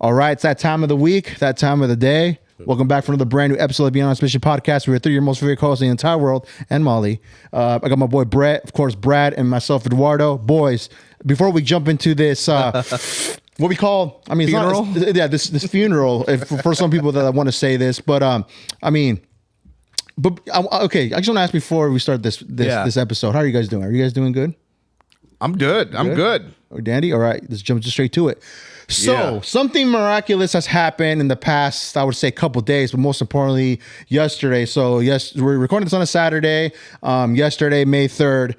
All right, it's that time of the week, that time of the day. Welcome back for another brand new episode of Beyond Suspicion Podcast. We're three of your most favorite co-hosts in the entire world, and Molly. I got my boy Brett, of course, Brad, and myself, Eduardo. Boys, before we jump into this, what we call, I mean, funeral? This funeral. For some people that want to say this, but okay. I just want to ask before we start this episode. How are you guys doing? Are you guys doing good? I'm good. I'm good. Oh, dandy. All right, let's jump just straight to it. So something miraculous has happened in the past, I would say, couple days, but most importantly, yesterday. So we're recording this on a Saturday. Yesterday, May 3rd,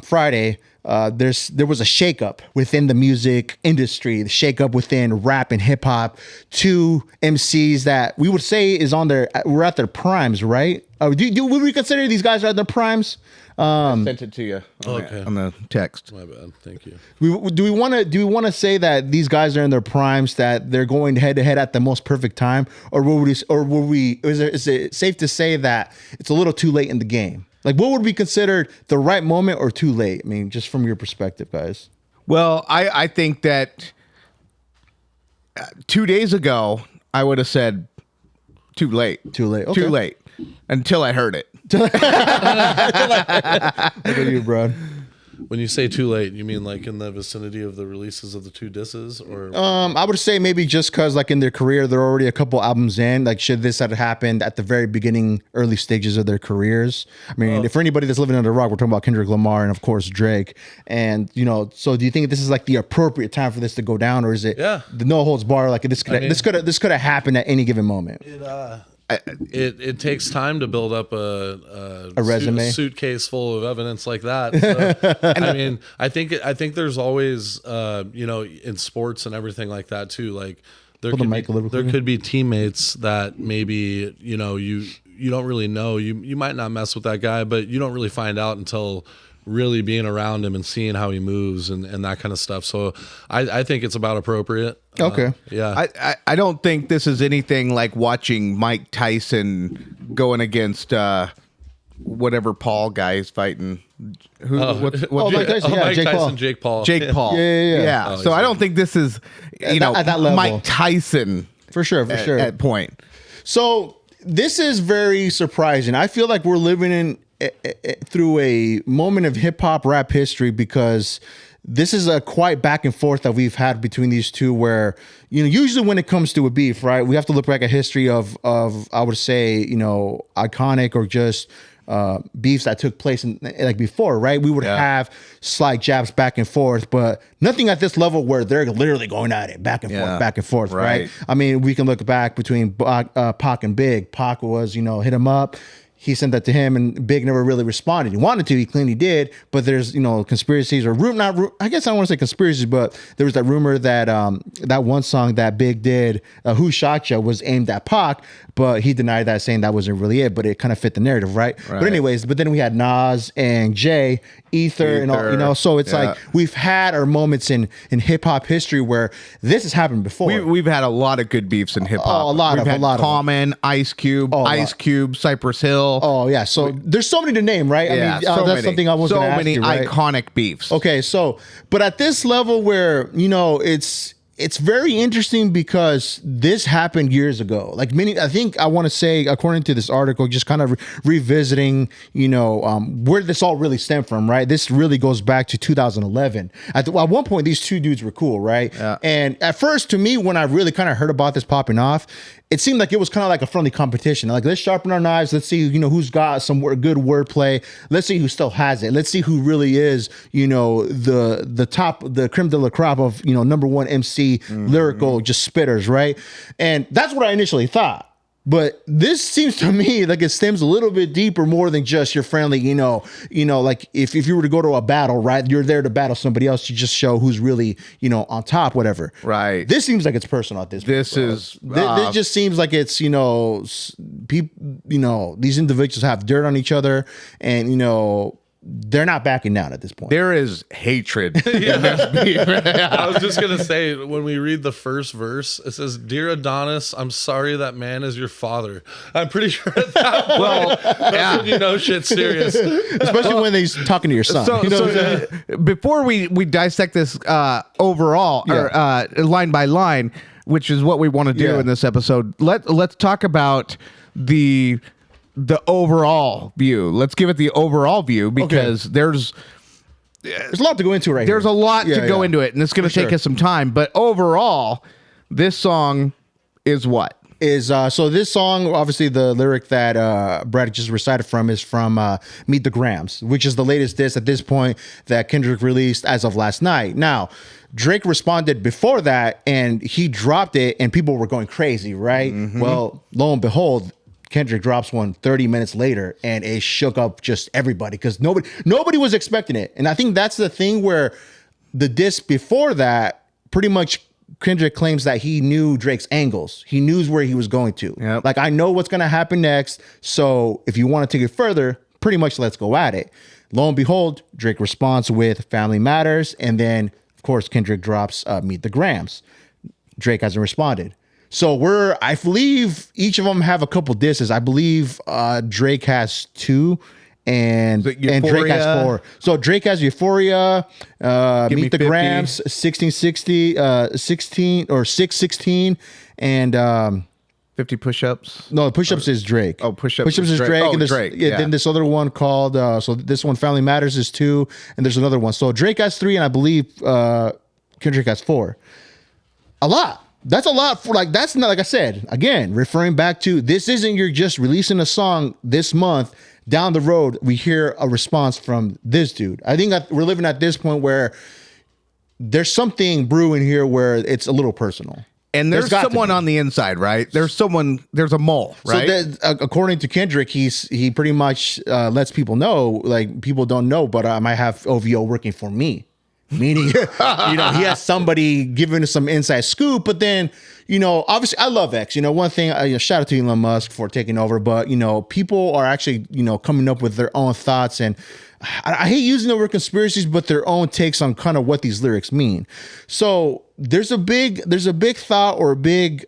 Friday. There was a shakeup within the music industry, the shakeup within rap and hip hop. Two MCs that we would say we're at their primes, right? Would we consider these guys are at their primes? I sent it to you on the text. My bad. Thank you. Do we want to say that these guys are in their primes, that they're going head to head at the most perfect time, or is it safe to say that it's a little too late in the game? Like, what would be considered the right moment or too late? I mean, just from your perspective, guys. Well, I think that 2 days ago, I would have said too late. Too late. Okay. Too late. Until I heard it. Look at you, bro. When you say too late, you mean like in the vicinity of the releases of the two disses, or? I would say maybe just because, like, in their career, they're already a couple albums in. Like, should this have happened at the very beginning, early stages of their careers? I mean, if for anybody that's living under a rock, we're talking about Kendrick Lamar and, of course, Drake. And, so do you think this is like the appropriate time for this to go down, or is it the no holds bar? Like, this could have happened at any given moment. It takes time to build up a resume, suitcase full of evidence like that. So, I mean, I think there's always in sports and everything like that too. Like there could be teammates that maybe you don't really know. You might not mess with that guy, but you don't really find out until really being around him and seeing how he moves and that kind of stuff. So I think it's about appropriate. Okay. I don't think this is anything like watching Mike Tyson going against whatever Paul guy is fighting. Mike Tyson, Jake Paul. Jake Paul. Yeah. So I don't think this is at that level. Mike Tyson for sure at point. So this is very surprising. I feel like we're living through a moment of hip hop rap history, because this is a quite back and forth that we've had between these two, where usually when it comes to a beef, right, we have to look back at history of I would say iconic or just beefs that took place like before, right? We would have slight jabs back and forth, but nothing at this level where they're literally going at it back and forth, right? I mean, we can look back between Pac and Big. Pac was hit him up. He sent that to him, and Big never really responded. He wanted to, he clearly did, but there's conspiracies or I guess I don't want to say conspiracies, but there was that rumor that that one song that Big did, "Who Shot Ya," was aimed at Pac, but he denied that, saying that wasn't really it, but it kind of fit the narrative, right? But anyways, then we had Nas and Jay, Ether. And all, so it's like we've had our moments in hip hop history where this has happened before. We've had a lot of good beefs in hip hop. A lot of Common, Ice Cube, Cypress Hill. Oh yeah, so there's so many to name, right? Yeah, I mean, that's something I was going to ask you, right? Iconic beefs. Okay, so but at this level where it's very interesting because this happened years ago. Like I think I want to say, according to this article, just kind of revisiting, where this all really stemmed from, right? This really goes back to 2011. At one point, these two dudes were cool, right? Yeah. And at first, to me, when I really kind of heard about this popping off, it seemed like it was kind of like a friendly competition. Like, let's sharpen our knives. Let's see, who's got some good wordplay. Let's see who still has it. Let's see who really is, the top, the creme de la crop of, number one MC, lyrical, just spitters, right? And that's what I initially thought. But this seems to me like it stems a little bit deeper, more than just your friendly, like if you were to go to a battle, right? You're there to battle somebody else. You just show who's really, on top, whatever. Right. This seems like it's personal at this point. This just seems like it's, people, these individuals have dirt on each other, and, they're not backing down at this point. There is hatred in this beef. I was just going to say, when we read the first verse, it says, "Dear Adonis, I'm sorry that man is your father." I'm pretty sure at that point, that's when shit's serious. Especially when he's talking to your son. Before we dissect this overall, or line by line, which is what we want to do in this episode. Let's talk about the overall view. Let's give it the overall view because there's a lot to go into There's a lot to go into it, and it's going to take us some time. But overall, this song is what? So this song, obviously the lyric that Brad just recited from is from Meet the Grams, which is the latest diss at this point that Kendrick released as of last night. Now, Drake responded before that, and he dropped it, and people were going crazy, right? Well, lo and behold, Kendrick drops one 30 minutes later, and it shook up just everybody because nobody was expecting it. And I think that's the thing where the diss before that, pretty much Kendrick claims that he knew Drake's angles. He knew where he was going to. Yep. Like, I know what's going to happen next. So if you want to take it further, pretty much let's go at it. Lo and behold, Drake responds with Family Matters. And then, of course, Kendrick drops Meet the Grams. Drake hasn't responded. So I believe each of them have a couple disses. I believe Drake has 2 and Drake has 4. So Drake has Euphoria, Meet the 50. Grams, 1660, 16 or 616, and 50 push-ups. no, push-ups is Drake. Oh, push-ups is Drake. Oh, and there's, Drake. Then this other one called so this one Family Matters is 2, and there's another one. So Drake has 3, and I believe Kendrick has 4. A lot. That's a lot for that's not, like I said, again, referring back to this isn't you're just releasing a song this month. Down the road, we hear a response from this dude. I think we're living at this point where there's something brewing here where it's a little personal. And there's someone on the inside, right? There's a mole, right? So according to Kendrick, he pretty much lets people know, like, people don't know, but I might have OVO working for me. Meaning, he has somebody giving us some inside scoop, but then, obviously I love X. One thing, shout out to Elon Musk for taking over, but, people are actually, coming up with their own thoughts. And I hate using the word conspiracies, but their own takes on kind of what these lyrics mean. So there's a big thought or a big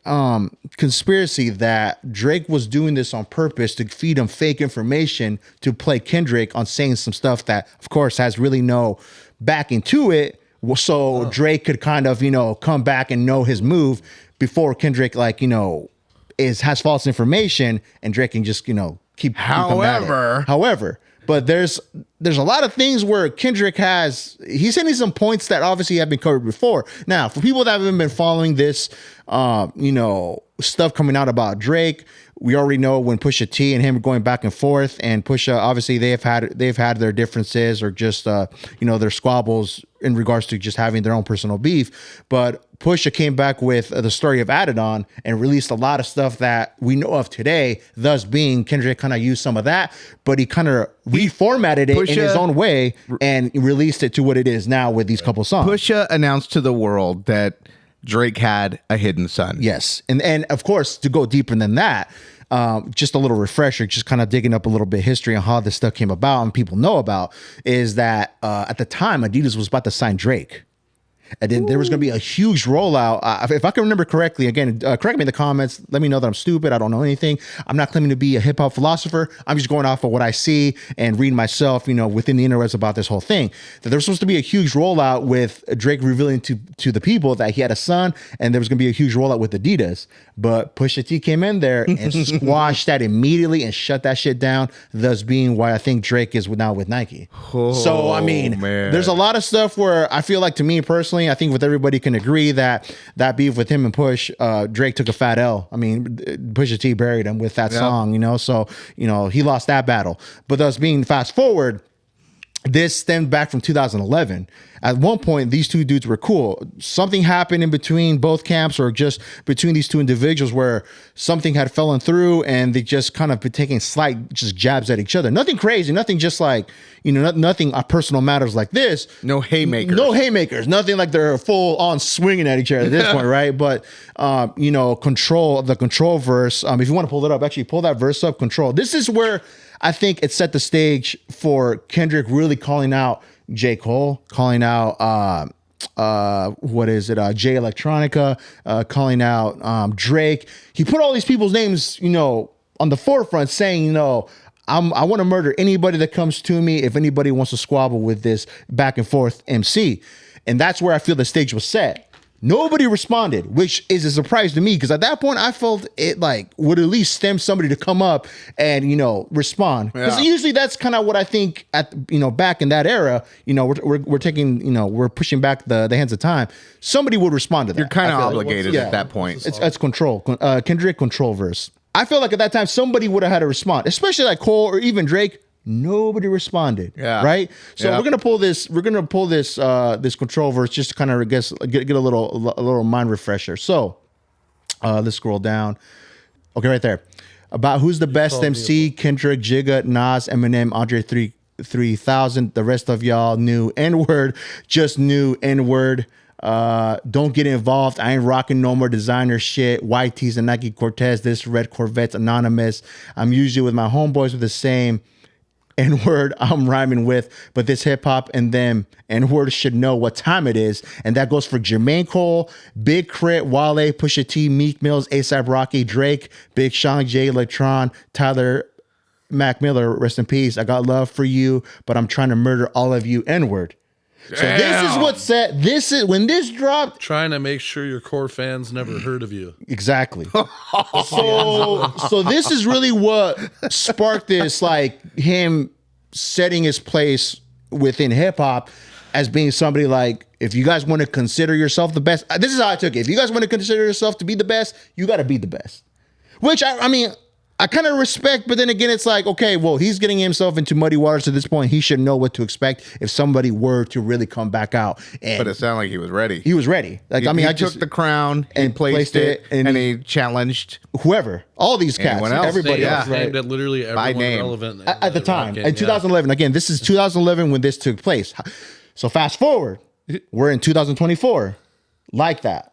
conspiracy that Drake was doing this on purpose to feed him fake information to play Kendrick on saying some stuff that, of course, has really no back into it, so Drake could kind of come back and know his move before Kendrick has false information, and Drake can just keep however but there's a lot of things where Kendrick he's hitting some points that obviously have been covered before. Now, for people that haven't been following this stuff coming out about Drake, we already know when Pusha T and him are going back and forth, and Pusha, obviously they've had their differences or just their squabbles in regards to just having their own personal beef. But Pusha came back with the story of Adidon and released a lot of stuff that we know of today, thus being Kendrick kind of used some of that, but he kind of reformatted it in his own way and released it to what it is now with these couple songs. Pusha announced to the world that Drake had a hidden son. Yes. And of course, to go deeper than that, just a little refresher, just kind of digging up a little bit of history on how this stuff came about and people know about, is that at the time, Adidas was about to sign Drake. And then there was going to be a huge rollout. If I can remember correctly, again, correct me in the comments. Let me know that I'm stupid. I don't know anything. I'm not claiming to be a hip hop philosopher. I'm just going off of what I see and reading myself, within the interwebs about this whole thing. That there was supposed to be a huge rollout with Drake revealing to the people that he had a son, and there was going to be a huge rollout with Adidas. But Pusha T came in there and squashed that immediately and shut that shit down. Thus being why I think Drake is now with Nike. So I mean, there's a lot of stuff where I feel like, to me personally, I think with everybody can agree that beef with him and Push, Drake took a fat L. I mean, Pusha T buried him with that song, so, he lost that battle. But thus being fast forward, this stemmed back from 2011. At one point, these two dudes were cool. Something happened in between both camps, or just between these two individuals, where something had fallen through, and they just kind of been taking slight just jabs at each other. Nothing crazy, nothing just like, nothing personal matters like this. No haymakers. Nothing like they're full on swinging at each other at this point, right? But, the control verse, if you want to pull it up, actually pull that verse up, Control. This is where I think it set the stage for Kendrick really calling out J. Cole, calling out Jay Electronica, calling out Drake. He put all these people's names, on the forefront, saying, I want to murder anybody that comes to me if anybody wants to squabble with this back and forth MC. And that's where I feel the stage was set. Nobody responded, which is a surprise to me because at that point I felt it like would at least stem somebody to come up and respond. Because usually that's kind of what I think at back in that era. We're taking we're pushing back the hands of time. Somebody would respond to that. You're kind of obligated at that point. It's control. Kendrick control verse. I feel like at that time somebody would have had to respond, especially like Cole or even Drake. Nobody responded. Yeah. Right. So we're gonna pull this. We're gonna pull this this control verse just to kind of get a little mind refresher. So let's scroll down. Okay, right there. About who's the best MC: Kendrick, Jigga, Nas, Eminem, Andre 3000. The rest of y'all knew N-word. Just knew N-word. Don't get involved. I ain't rocking no more designer shit. White tees and Nike Cortez. This red Corvette's anonymous. I'm usually with my homeboys with the same N-word I'm rhyming with, but this hip hop and them N-word should know what time it is. And that goes for Jermaine Cole, Big Crit, Wale, Pusha T, Meek Mills, A$AP Rocky, Drake, Big Sean, Jay Electron, Tyler, Mac Miller, rest in peace. I got love for you, but I'm trying to murder all of you, N-word. So this is what said. This is when this dropped. Trying to make sure your core fans never heard of you. Exactly. So this is really what sparked this, like him setting his place within hip hop as being somebody like, if you guys want to consider yourself the best, this is how I took it. If you guys want to consider yourself to be the best, you got to be the best. Which I mean, I kind of respect, but then again, it's like, okay, well, he's getting himself into muddy waters at this point. He should know what to expect if somebody were to really come back out. But it sounded like he was ready. He was ready. Like, I mean, I took the crown and placed it, and he challenged whoever, all these cats, everybody else, right? That literally everyone relevant at the time in 2011. Again, this is 2011 when this took place. So fast forward, we're in 2024. Like that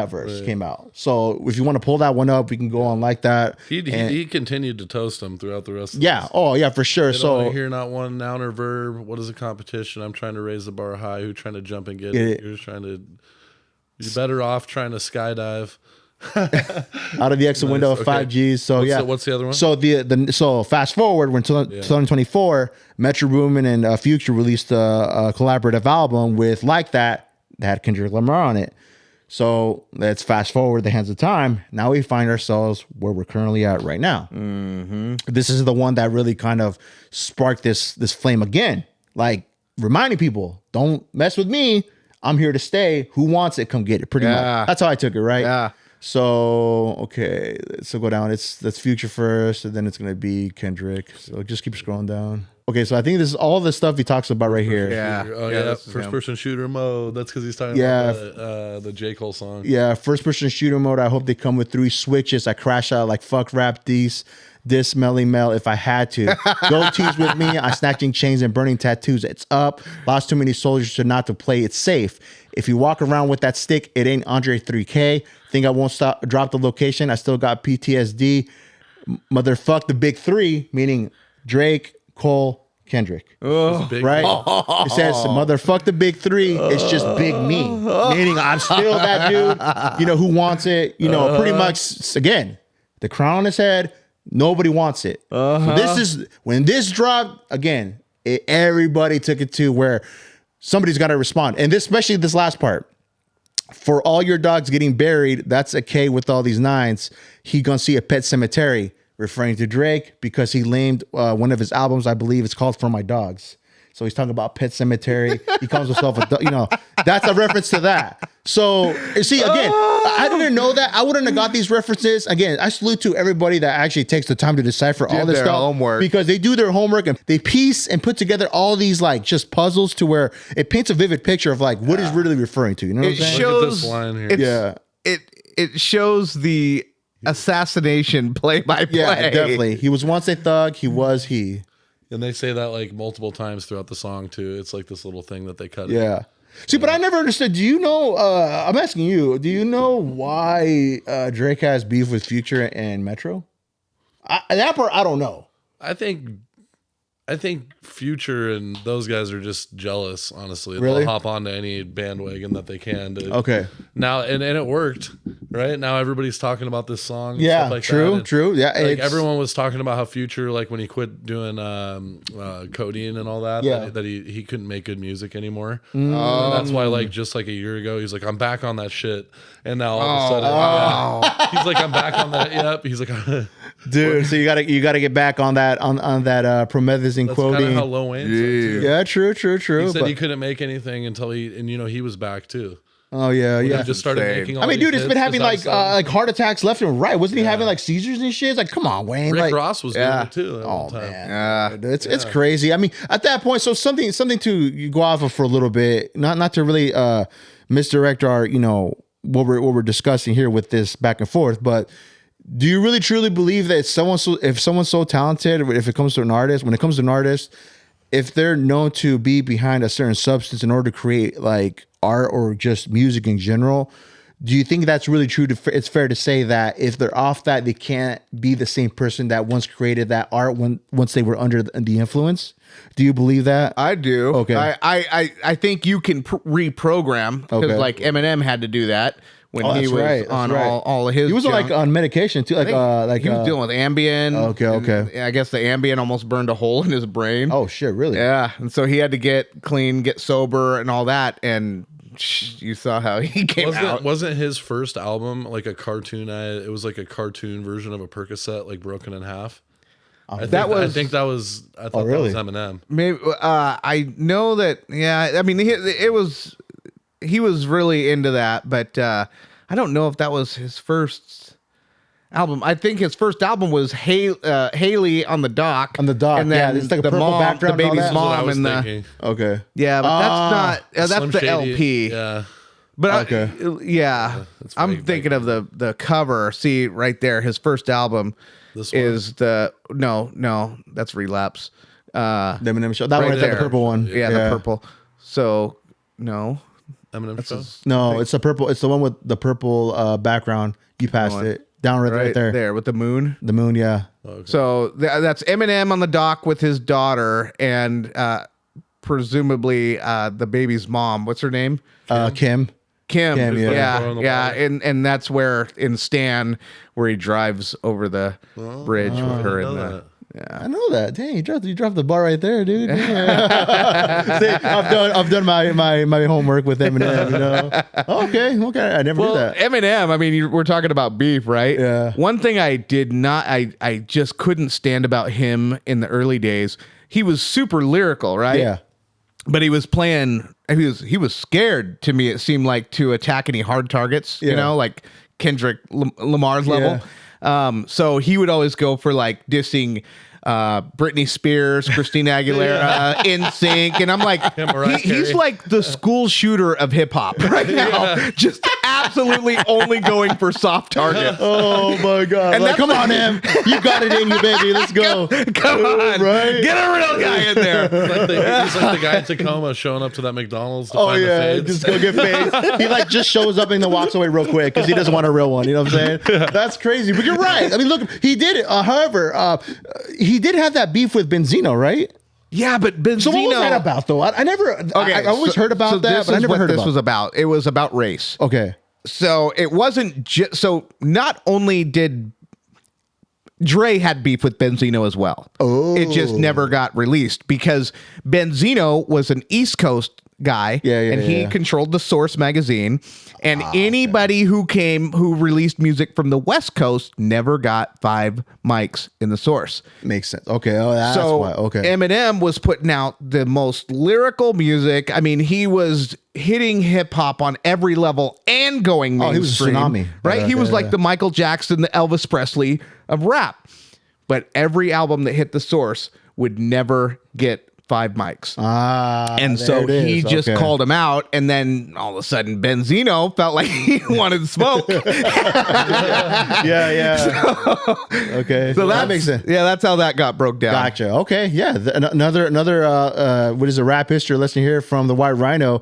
verse came out. So if you want to pull that one up, we can go on like that. He continued to toast them throughout the rest of this. Oh yeah, for sure. So hear not one noun or verb. What is a competition? I'm trying to raise the bar high. Who's trying to jump and get it? You're trying to. You're better off trying to skydive. Out of the exit window of 5Gs. So what's the other one? So so fast forward when 2024, Metro Boomin and Future released a collaborative album with Like That had Kendrick Lamar on it. So let's fast forward the hands of time. Now we find ourselves where we're currently at right now. Mm-hmm. This is the one that really kind of sparked this flame again. Like reminding people, don't mess with me. I'm here to stay. Who wants it? Come get it. Pretty much. That's how I took it, right? Yeah. So, okay. So go down. That's Future first, and then it's going to be Kendrick. So just keep scrolling down. Okay, so I think this is all the stuff he talks about right here. First person shooter mode. That's because he's talking about the J. Cole song. Yeah, first person shooter mode. I hope they come with 3 switches. I crash out like fuck rap this Melly Mel if I had to. Goatees with me. I'm snatching chains and burning tattoos. It's up. Lost too many soldiers to not to play. It's safe. If you walk around with that stick, it ain't Andre 3K. Think I won't drop the location. I still got PTSD. Motherfuck the big 3, meaning Drake, Cole, Kendrick. Right? It says motherfuck the big 3. It's just big me. Meaning I'm still that dude, who wants it. Pretty much, again, the crown on his head, nobody wants it. So this is, when this dropped, again, everybody took it to where somebody's got to respond. And especially this last part. For all your dogs getting buried, that's a K with all these 9s. He gonna see a pet cemetery, referring to Drake because he named one of his albums, I believe it's called For My Dogs. So he's talking about Pet Cemetery. He calls himself that's a reference to that. So see, again, I didn't know that. I wouldn't have got these references. Again, I salute to everybody that actually takes the time to decipher all this stuff. Homework. Because they do their homework and they piece and put together all these like just puzzles to where it paints a vivid picture of like what is really referring to. You know what I'm saying? Look at this line here. It shows the assassination play by play. Yeah, definitely. He was once a thug. He was he. And they say that like multiple times throughout the song too. It's like this little thing that they cut. Yeah. See, but I never understood. Do you know? I'm asking you. Do you know why Drake has beef with Future and Metro? That part I don't know. I think I think Future and those guys are just jealous, honestly. Really? They'll hop onto any bandwagon that they can. Okay. Now, and it worked, right? Now everybody's talking about this song. And Yeah, stuff like true, that. And, true. Yeah, like everyone was talking about how Future, like when he quit doing codeine and all that, Yeah. that he couldn't make good music anymore. And that's why, like, just like a year ago, he's like, I'm back on that shit. And now all of a sudden, he's like, I'm back on that. Yep. He's like, dude. So you gotta get back on that promethazine that's quoting. kind of how Lil Wayne said too. Yeah, true. He said he couldn't make anything until he was back too. Oh yeah, When yeah. he just started making all I mean, these dude, it's hits, been having just like heart attacks left and right. Wasn't he having like seizures and shit? It's like, come on, Wayne. Rick like, Ross was doing it too at one time. man, it's crazy. I mean, at that point, so something to go off of for a little bit, not to really misdirect our what we're discussing here with this back and forth, but do you really truly believe that if someone's so talented, if it comes to an artist, if they're known to be behind a certain substance in order to create like art or just music in general, do you think that's really true? It's fair to say that if they're off that, they can't be the same person that once created that art once they were under the influence? Do you believe that? I do. Okay. I think you can reprogram because like Eminem had to do that when he was on all of his. He was junk. on medication too, He was dealing with Ambien. Okay. And I guess the Ambien almost burned a hole in his brain. Oh shit, really? Yeah, and so he had to get clean, get sober, and all that. And you saw how he came out. Wasn't his first album like a cartoon? It was like a cartoon version of a Percocet, like broken in half. I thought that was Eminem. Maybe I know that. Yeah, I mean, he was really into that, but I don't know if that was his first album. I think his first album was Haley on the Dock. On the Dock, and then it's like a purple background, the baby's and all that? mom, and thinking. Okay. Yeah, but that's not. That's Slim the Shady, LP. Yeah. But That's I'm thinking of the cover. See right there, his first album is the no, that's Relapse. The Eminem Show. That one, right there, the purple one. Yeah, the purple. So no, Eminem Show. No, it's the purple. It's the one with the purple background. You passed it down right there. There with the moon. The moon, yeah. Okay. So that's Eminem on the dock with his daughter and presumably the baby's mom. What's her name? Kim. Kim, yeah. yeah, and that's where in Stan where he drives over the bridge with her in the. Yeah, I know that. Dang, you dropped the bar right there, dude. See, I've done my homework with Eminem. Okay. I never knew that. Eminem. I mean, we're talking about beef, right? Yeah. One thing I did not, I just couldn't stand about him in the early days. He was super lyrical, right? Yeah. But he was playing. He was scared to me. It seemed like to attack any hard targets. Yeah. You know, like Kendrick Lamar's level. So he would always go for like dissing Britney Spears, Christina Aguilera, NSYNC, and I'm like, he's like the school shooter of hip hop right now, just absolutely only going for soft targets. Oh my god! And like, come on, Em, you got it in you, baby. Let's go. Come on, right? Get a real guy in there. He's like the guy in Tacoma showing up to that McDonald's to find the fades. Just go get fades. He like just shows up and then walks away real quick because he doesn't want a real one. You know what I'm saying? That's crazy. But you're right. I mean, look, he did it. However, he did have that beef with Benzino, right? Yeah, but Benzino. So what was that about, though? I never. Okay, I always heard about that, but I never heard this about. Was about. It was about race. Okay. So it wasn't just. So not only did Dre had beef with Benzino as well. Oh. It just never got released because Benzino was an East Coast guy, and he controlled the Source magazine, and anybody who released music from the West Coast never got 5 mics in the Source. Makes sense. Okay. Oh, that's why. Okay. Eminem was putting out the most lyrical music. I mean, he was hitting hip hop on every level and going mainstream. He was a tsunami. Right? He was like the Michael Jackson, the Elvis Presley of rap. But every album that hit the Source would never get 5 mics. And so he just called him out, and then all of a sudden Benzino felt like he wanted smoke. Okay. So that makes sense. Yeah, that's how that got broke down. Gotcha. Okay. Yeah. Another what is a rap history lesson here from the White Rhino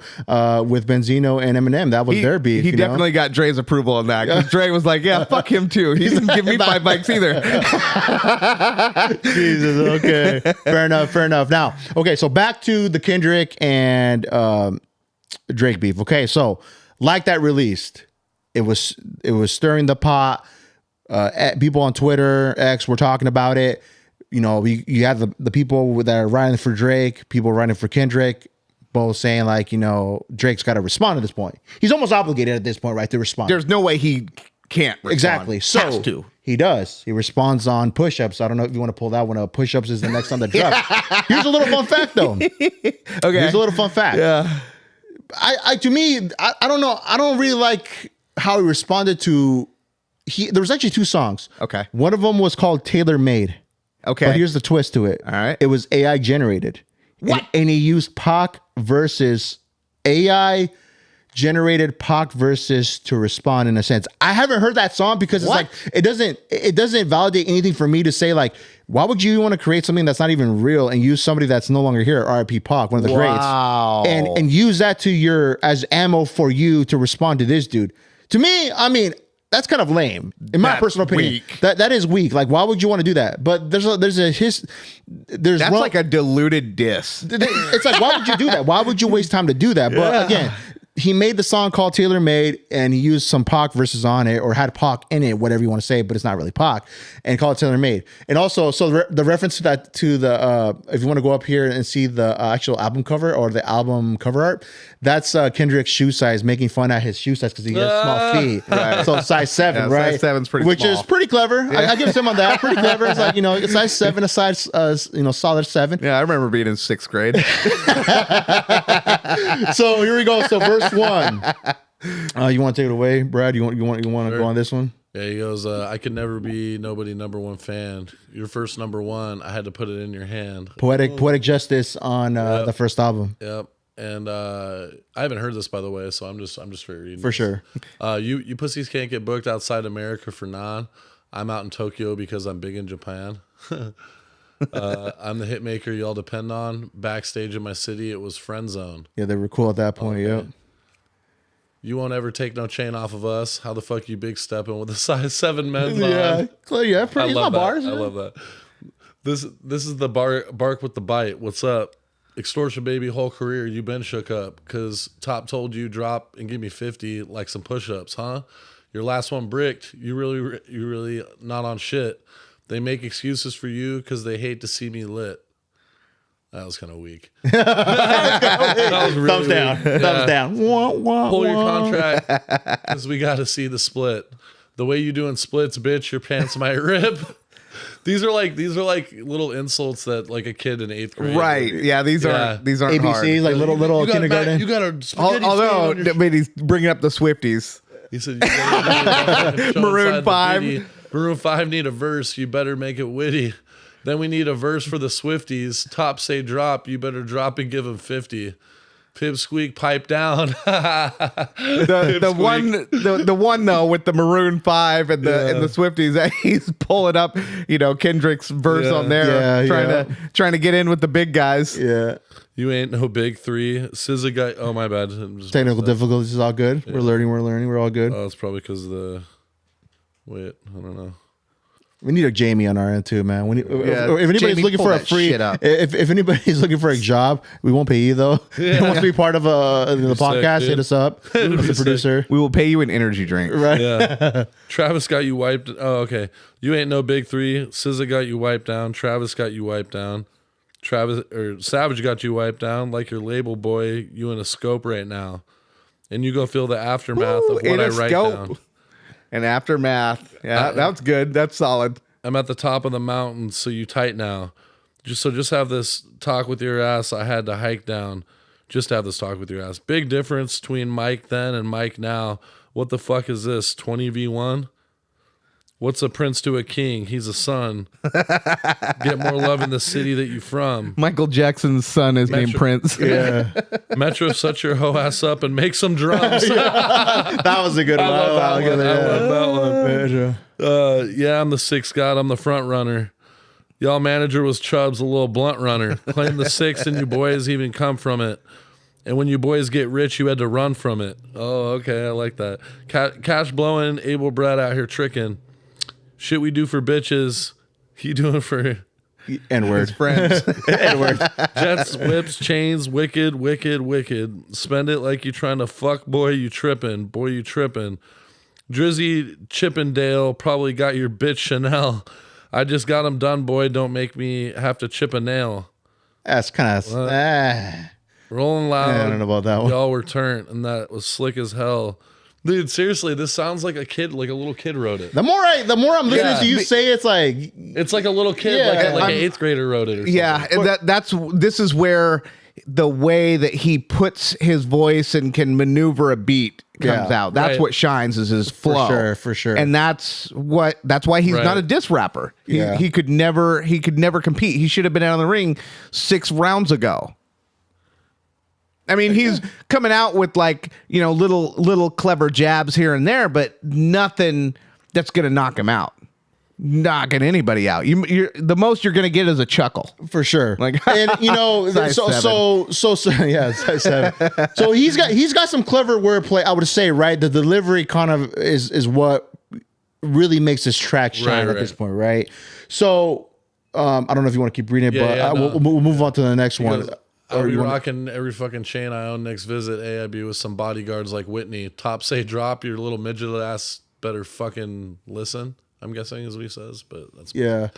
with Benzino and Eminem. That was their beef. He definitely got Dre's approval on that, because Dre was like, yeah, fuck him too. He didn't give me 5 mics either. Jesus. Okay. Fair enough. Now, okay, so back to the Kendrick and Drake beef. Okay, so like that released, it was stirring the pot. People on Twitter, X, were talking about it. You know, you have the people that are writing for Drake, people writing for Kendrick, both saying like, you know, Drake's got to respond at this point. He's almost obligated at this point, right, to respond. There's no way he can't respond. Exactly. So has to. He does. He responds on push-ups. I don't know if you want to pull that one up. Push-ups is the next on the drop. Here's a little fun fact, though. Okay. Here's a little fun fact. Yeah. To me, I don't know. I don't really like how he responded to. There was actually 2 songs. Okay. One of them was called Tailor Made. Okay. But here's the twist to it. All right. It was AI generated. What? And he used Pac versus AI generated Pac versus to respond in a sense. I haven't heard that song because it's like it doesn't validate anything for me to say like, why would you want to create something that's not even real and use somebody that's no longer here, R.I.P. Pac, one of the greats, and use that to as ammo for you to respond to this dude. To me, I mean, that's kind of lame, in my personal opinion. Weak. That is weak. Like, why would you want to do that? But there's like a diluted diss. It's like, why would you do that? Why would you waste time to do that? But again, he made the song called Tailor Made, and he used some Pac verses on it, or had Pac in it, whatever you want to say, but it's not really Pac, and called it Tailor Made. And also, so the reference to that, to the if you want to go up here and see the actual album cover or the album cover art, that's Kendrick's shoe size, making fun at his shoe size because he has small feet. Right. So size 7, right? Size 7's pretty Which small. is pretty clever. I give him on that. Pretty clever. It's like, you know, it's size 7, a size solid 7. Yeah, I remember being in 6th grade. So here we go. So verse 1. You want to take it away, Brad? You want to go on this one? Yeah, he goes, I could never be nobody number 1 fan. Your first number 1, I had to put it in your hand. Poetic justice on the first album. Yep. And I haven't heard this, by the way, so I'm just reading For sure. You pussies can't get booked outside America for non. I'm out in Tokyo because I'm big in Japan. I'm the hit maker y'all depend on. Backstage in my city, it was friend zone. Yeah, they were cool at that point. Okay. Yep. You won't ever take no chain off of us. How the fuck you big stepping with a size 7 men's on? Yeah, pretty. I love Not that. bars. I love that. This is the bark with the bite. What's up? Extortion baby, whole career you been shook up because Top told you drop and give me 50 like some push-ups, huh? Your last one bricked. You really not on shit. They make excuses for you because they hate to see me lit. That was kind of weak. That was really Thumbs down. weak. Yeah. Thumbs down. Wah, wah, Pull your wah. contract because we got to see the split. The way you doing splits, bitch, your pants might rip. These are like little insults that like a kid in 8th grade. Right. Yeah. These aren't ABCs, hard. like little kindergarten. You got a spaghetti Although, stain on your I mean, he's bringing up the Swifties. He said, you Maroon 5. Maroon 5 need a verse. You better make it witty. Then we need a verse for the Swifties. Top say drop. You better drop and give them 50. Pipsqueak, pipe down. the one though with the Maroon 5 and the Swifties, he's pulling up, Kendrick's verse on there, trying to get in with the big guys. Yeah. You ain't no big 3. SZA guy. Oh, my bad. Technical difficulties is all good. Yeah. We're learning. We're all good. Oh, it's probably because of the. Wait, I don't know. We need a Jamie on our end too, man. If anybody's Jamie, looking for a free, if anybody's looking for a job, we won't pay you though. If you want to be part of the podcast, hit us up. As a producer, we will pay you an energy drink. Right? Yeah. Travis got you wiped. Oh, okay. You ain't no big 3. SZA got you wiped down. Travis got you wiped down. Savage got you wiped down like your label boy. You in a scope right now, and you go feel the aftermath of what I write down. And aftermath. Yeah, that's good. That's solid. I'm at the top of the mountain, so you tight now. Just have this talk with your ass. I had to hike down. Just have this talk with your ass. Big difference between Mike then and Mike now. What the fuck is this? 20v1? What's a prince to a king? He's a son. Get more love in the city that you from. Michael Jackson's son is named Prince. Yeah. Metro, shut your hoe ass up and make some drums. That was a good one. I love that one. Yeah, I'm the sixth god. I'm the front runner. Y'all manager was Chubbs, a little blunt runner. Claim the sixth and you boys even come from it. And when you boys get rich, you had to run from it. Oh, okay. I like that. Cash blowing, able Brad out here tricking. Shit we do for bitches, he doing for N-word. Friends. N-word. jets, whips, chains, wicked, wicked, wicked. Spend it like you trying to fuck, boy, you tripping. Boy, you tripping. Drizzy Chippendale probably got your bitch Chanel. I just got him done, boy. Don't make me have to chip a nail. That's kind of... Rolling loud. I don't know about that one. Y'all were turnt, and that was slick as hell. Dude, seriously, this sounds like a kid, like a little kid wrote it. The more I'm listening to you say, it's like a little kid, like an eighth grader wrote it. Or something. Yeah, and this is where the way that he puts his voice and can maneuver a beat comes out. That's what shines is his flow. For sure. And that's why he's not a diss rapper. He could never compete. He should have been out of the ring 6 rounds ago. I mean, he's coming out with little clever jabs here and there, but nothing that's going to knock him out. Knocking anybody out. You're the most you're going to get is a chuckle for sure. Like, and so yeah, size 7. So he's got some clever wordplay. I would say, right? The delivery kind of is what really makes this track shine at this point, right? So I don't know if you want to keep reading it, we'll move on to the next one. I'll be rocking every fucking chain I own next visit. AIB with some bodyguards like Whitney. Top say drop, your little midget ass better fucking listen. I'm guessing is what he says, but that's yeah.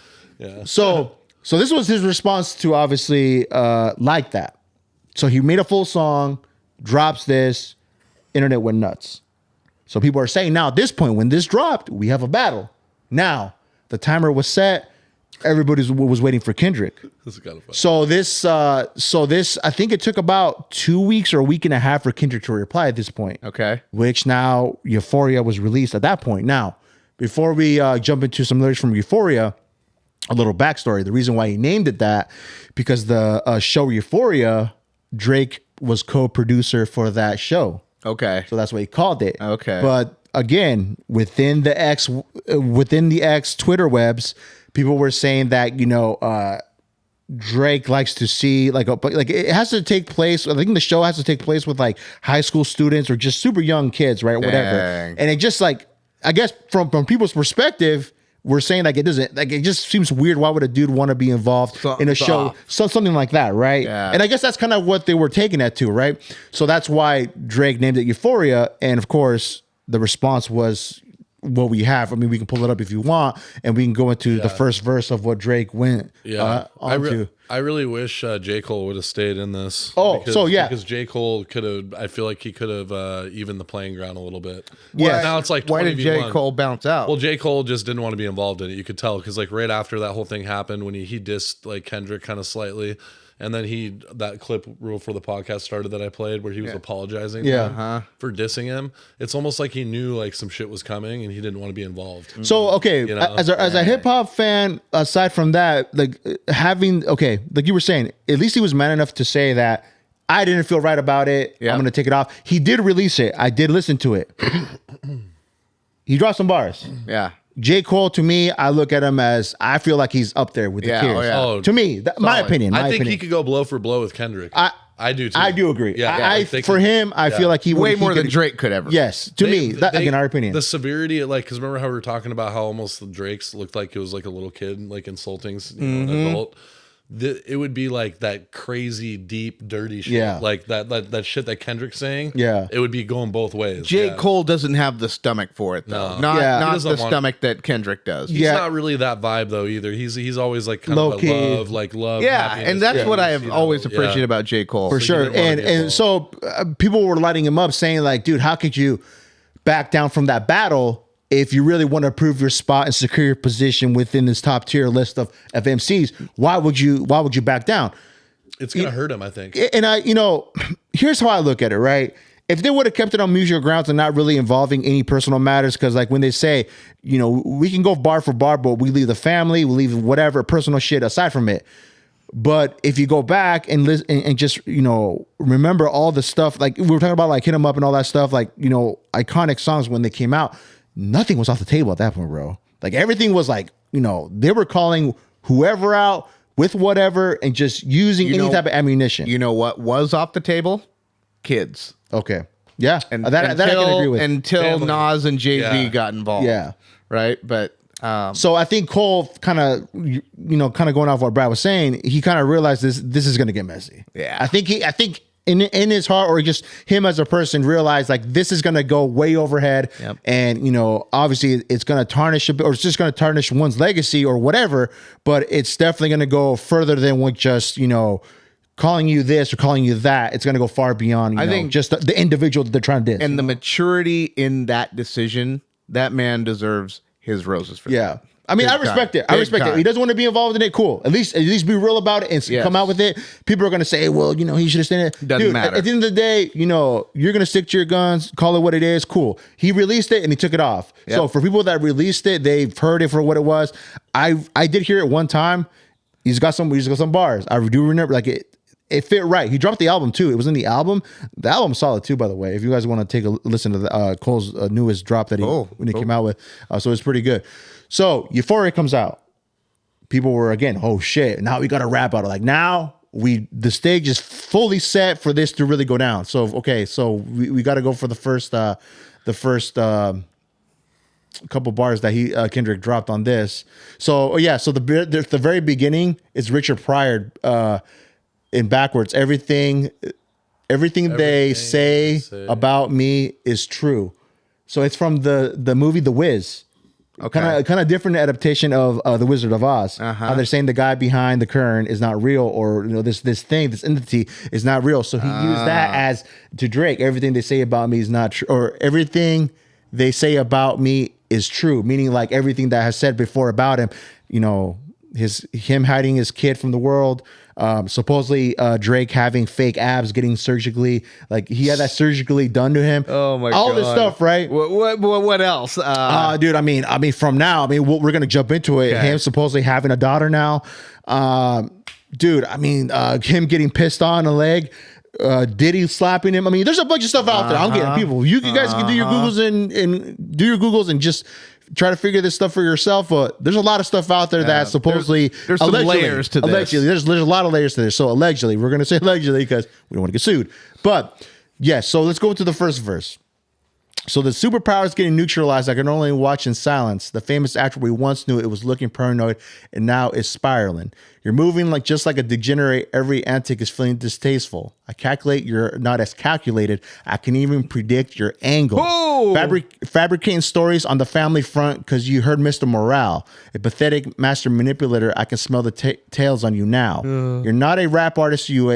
So this was his response to obviously like that. So he made a full song, drops this, internet went nuts. So people are saying now at this point when this dropped, we have a battle. Now the timer was set. Everybody was waiting for Kendrick. This is kind of funny. So this, I think it took about 2 weeks or a week and a half for Kendrick to reply at this point. Okay. Which now Euphoria was released at that point. Now, before we jump into some lyrics from Euphoria, a little backstory. The reason why he named it that, because the show Euphoria, Drake was co-producer for that show. Okay. So that's what he called it. Okay. But again, within the X Twitter webs, people were saying that, Drake likes to see it has to take place. I think the show has to take place with like high school students or just super young kids, right? Whatever. And it just I guess from people's perspective, we're saying it doesn't it just seems weird. Why would a dude want to be involved in a show? Something like that, right? Yeah. And I guess that's kind of what they were taking it to, right? So that's why Drake named it Euphoria. And of course, the response was what we have. I mean, we can pull it up if you want, and we can go into the first verse of what Drake went onto. I really wish J. Cole would have stayed in this. Because J. Cole could have. I feel like he could have evened the playing ground a little bit. Yeah. Now it's like why did J. Cole bounce out? Well, J. Cole just didn't want to be involved in it. You could tell because right after that whole thing happened, when he dissed Kendrick kind of slightly. And then that clip rule for the podcast started that I played where he was apologizing for dissing him. It's almost like he knew some shit was coming and he didn't want to be involved. So, okay, as a hip hop fan, aside from that, like you were saying, at least he was man enough to say that I didn't feel right about it. I'm going to take it off. He did release it. I did listen to it. He dropped some bars. Yeah. J. Cole, to me, I look at him as I feel like he's up there with the kids. Oh, to me, my opinion. I think he could go blow for blow with Kendrick. I do too. I do agree. Yeah, for him, I feel like he way would, more than Drake could ever. Yes, to me, again, our opinion. The severity, because remember how we were talking about how almost the Drake's looked like it was like a little kid, insulting an adult. It would be like that crazy, deep, dirty shit. Yeah. Like that shit that Kendrick's saying. Yeah. It would be going both ways. J. Cole doesn't have the stomach for it, though. No. Not the stomach that Kendrick does. He's not really that vibe, though, either. He's always kind low of key. love. Yeah, happiness, and that's what I have always appreciated about J. Cole. For sure. And so people were lighting him up saying, dude, how could you back down from that battle if you really want to prove your spot and secure your position within this top tier list of MCs? Why would you back down? It's gonna hurt him, I think. And here's how I look at it, right? if they would have kept it on musical grounds and not really involving any personal matters, because like when they say, you know, we can go bar for bar, but we leave the family, we leave whatever personal shit aside from it. But if you go back and listen and just, you know, remember all the stuff, like we were talking about, like Hit 'Em Up and all that stuff, like, you know, iconic songs when they came out, nothing was off the table at that point, bro. Like everything was like, you know, they were calling whoever out with whatever and just using any type of ammunition. You know what was off the table? Kids. Okay. Yeah. And that I can agree with. Until Family. Nas and Jay-Z got involved. Yeah. Right. But so I think Cole kind of, you know, kind of going off what Brad was saying, he kind of realized this is going to get messy. Yeah. I think in his heart, or just him as a person, realized like this is going to go way overhead. Yep. And, you know, obviously it's going to tarnish a bit, or it's just going to tarnish one's legacy or whatever, but it's definitely going to go further than what just, you know, calling you this or calling you that. It's going to go far beyond, I think, just the individual that they're trying to diss. And the maturity in that decision, that man deserves his roses for that. I mean, Big I respect time. it. I Big respect time. it. He doesn't want to be involved in it. Cool. At least be real about it and Yes. come out with it. People are going to say, well, you know, he should have stayed it. Doesn't matter. At the end of the day, you know, you're going to stick to your guns, call it what it is. Cool. He released it and he took it off. Yep. So for people that released it, they've heard it for what it was. I did hear it one time. He's got some bars. I do remember, like, it fit right. He dropped the album too. It was in the album. The album's solid too, by the way. If you guys want to take a listen to the Cole's newest drop that he came out with, so it's pretty good. So Euphoria comes out. People were again, oh shit! Now we got to rap out. Like now the stage is fully set for this to really go down. So okay, so we got to go for the first couple bars that Kendrick dropped on this. So so the very beginning is Richard Pryor. In backwards, everything they say about me is true. So it's from the movie The Wiz. Okay. Kind of different adaptation of The Wizard of Oz. How they're saying the guy behind the curtain is not real, or you know this thing, this entity is not real. So he used that as to Drake. Everything they say about me is not true, or everything they say about me is true. Meaning like everything that I has said before about him. You know, him hiding his kid from the world. Supposedly Drake having fake abs, getting surgically, like he had that surgically done to him. Oh my god! All this stuff, right? What else? Dude, I mean, from now, we're gonna jump into it. Okay. Him supposedly having a daughter now. Dude, I mean, him getting pissed on a leg. Diddy slapping him. I mean, there's a bunch of stuff out there. I'm getting people. You guys can do your Googles and do your Googles and just try to figure this stuff for yourself. But there's a lot of stuff out there that supposedly there's some layers to this. Allegedly, there's a lot of layers to this. So allegedly, we're gonna say allegedly because we don't want to get sued. But yes, so let's go into the first verse. So the superpower is getting neutralized. I can only watch in silence. The famous actor we once knew, it was looking paranoid, and now it's spiraling. You're moving like just like a degenerate. Every antic is feeling distasteful. I calculate you're not as calculated. I can even predict your angle. Fabricating stories on the family front because you heard Mr. Morale. A pathetic master manipulator. I can smell the tails on you now. You're not a rap artist. You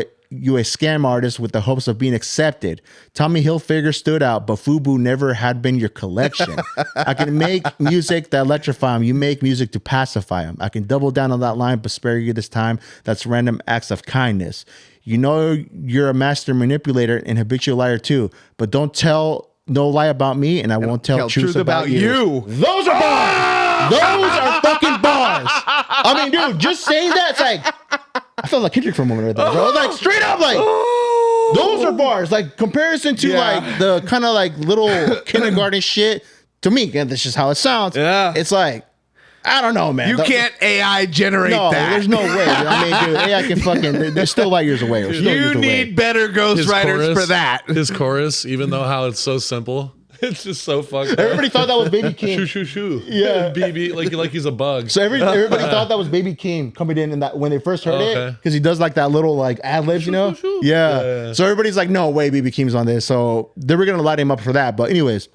a scam artist with the hopes of being accepted. Tommy Hilfiger stood out, but FUBU never had been your collection. I can make music that electrify him. You make music to pacify him. I can double down on that line, but spare you this time. That's random acts of kindness. You know you're a master manipulator and habitual liar too, but don't tell no lie about me, and I won't tell truth about you. Those are bars. Those are fucking bars. I mean, dude, just saying that, it's like, I felt like Kendrick for a moment right there, bro. Like straight up, like those are bars. Like comparison to like the kind of like little kindergarten shit. To me, again, that's just how it sounds. Yeah, it's like I don't know, man. You can't AI generate that. There's no way. I mean, dude, AI can fucking. They're still light years away. You need better ghostwriters for that. His chorus, even though how it's so simple. It's just so fucked up. Everybody thought that was Baby Keem. Shoo, shoo, shoo. Yeah. BB, like he's a bug. So everybody thought that was Baby Keem coming in that when they first heard it, because he does like that little like ad libs, you know? Shoo, shoo, shoo. Yeah. So everybody's like, no way, Baby Keem's on this. So they were gonna light him up for that. But anyways,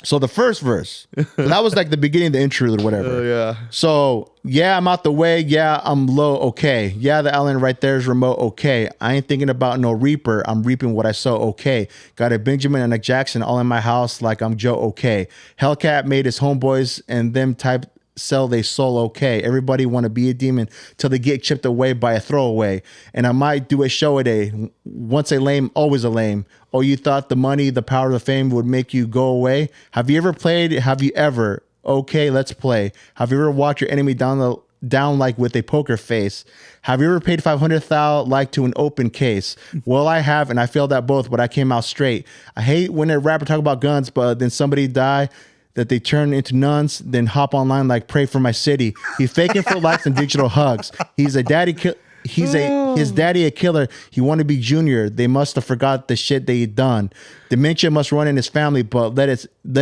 so the first verse, so that was like the beginning of the interlude or whatever. Yeah. So yeah, I'm out the way. Yeah, I'm low. Okay. Yeah, the island right there is remote. Okay. I ain't thinking about no reaper. I'm reaping what I sow. Okay. Got a Benjamin and a Jackson all in my house like I'm Joe. Okay. Hellcat made his homeboys and them type sell their soul okay. Everybody want to be a demon till they get chipped away by a throwaway. And I might do a show a day. Once a lame, always a lame. Oh, you thought the money, the power, the fame would make you go away? Have you ever played? Have you ever? Okay, let's play. Have you ever watched your enemy down like with a poker face? Have you ever paid 500,000 like to an open case? Well, I have, and I failed at both, but I came out straight. I hate when a rapper talk about guns, but then somebody die that they turn into nuns, then hop online like pray for my city. He's faking for likes and digital hugs. He's a daddy. His daddy a killer. He want to be junior. They must have forgot the shit they done. Dementia must run in his family, but let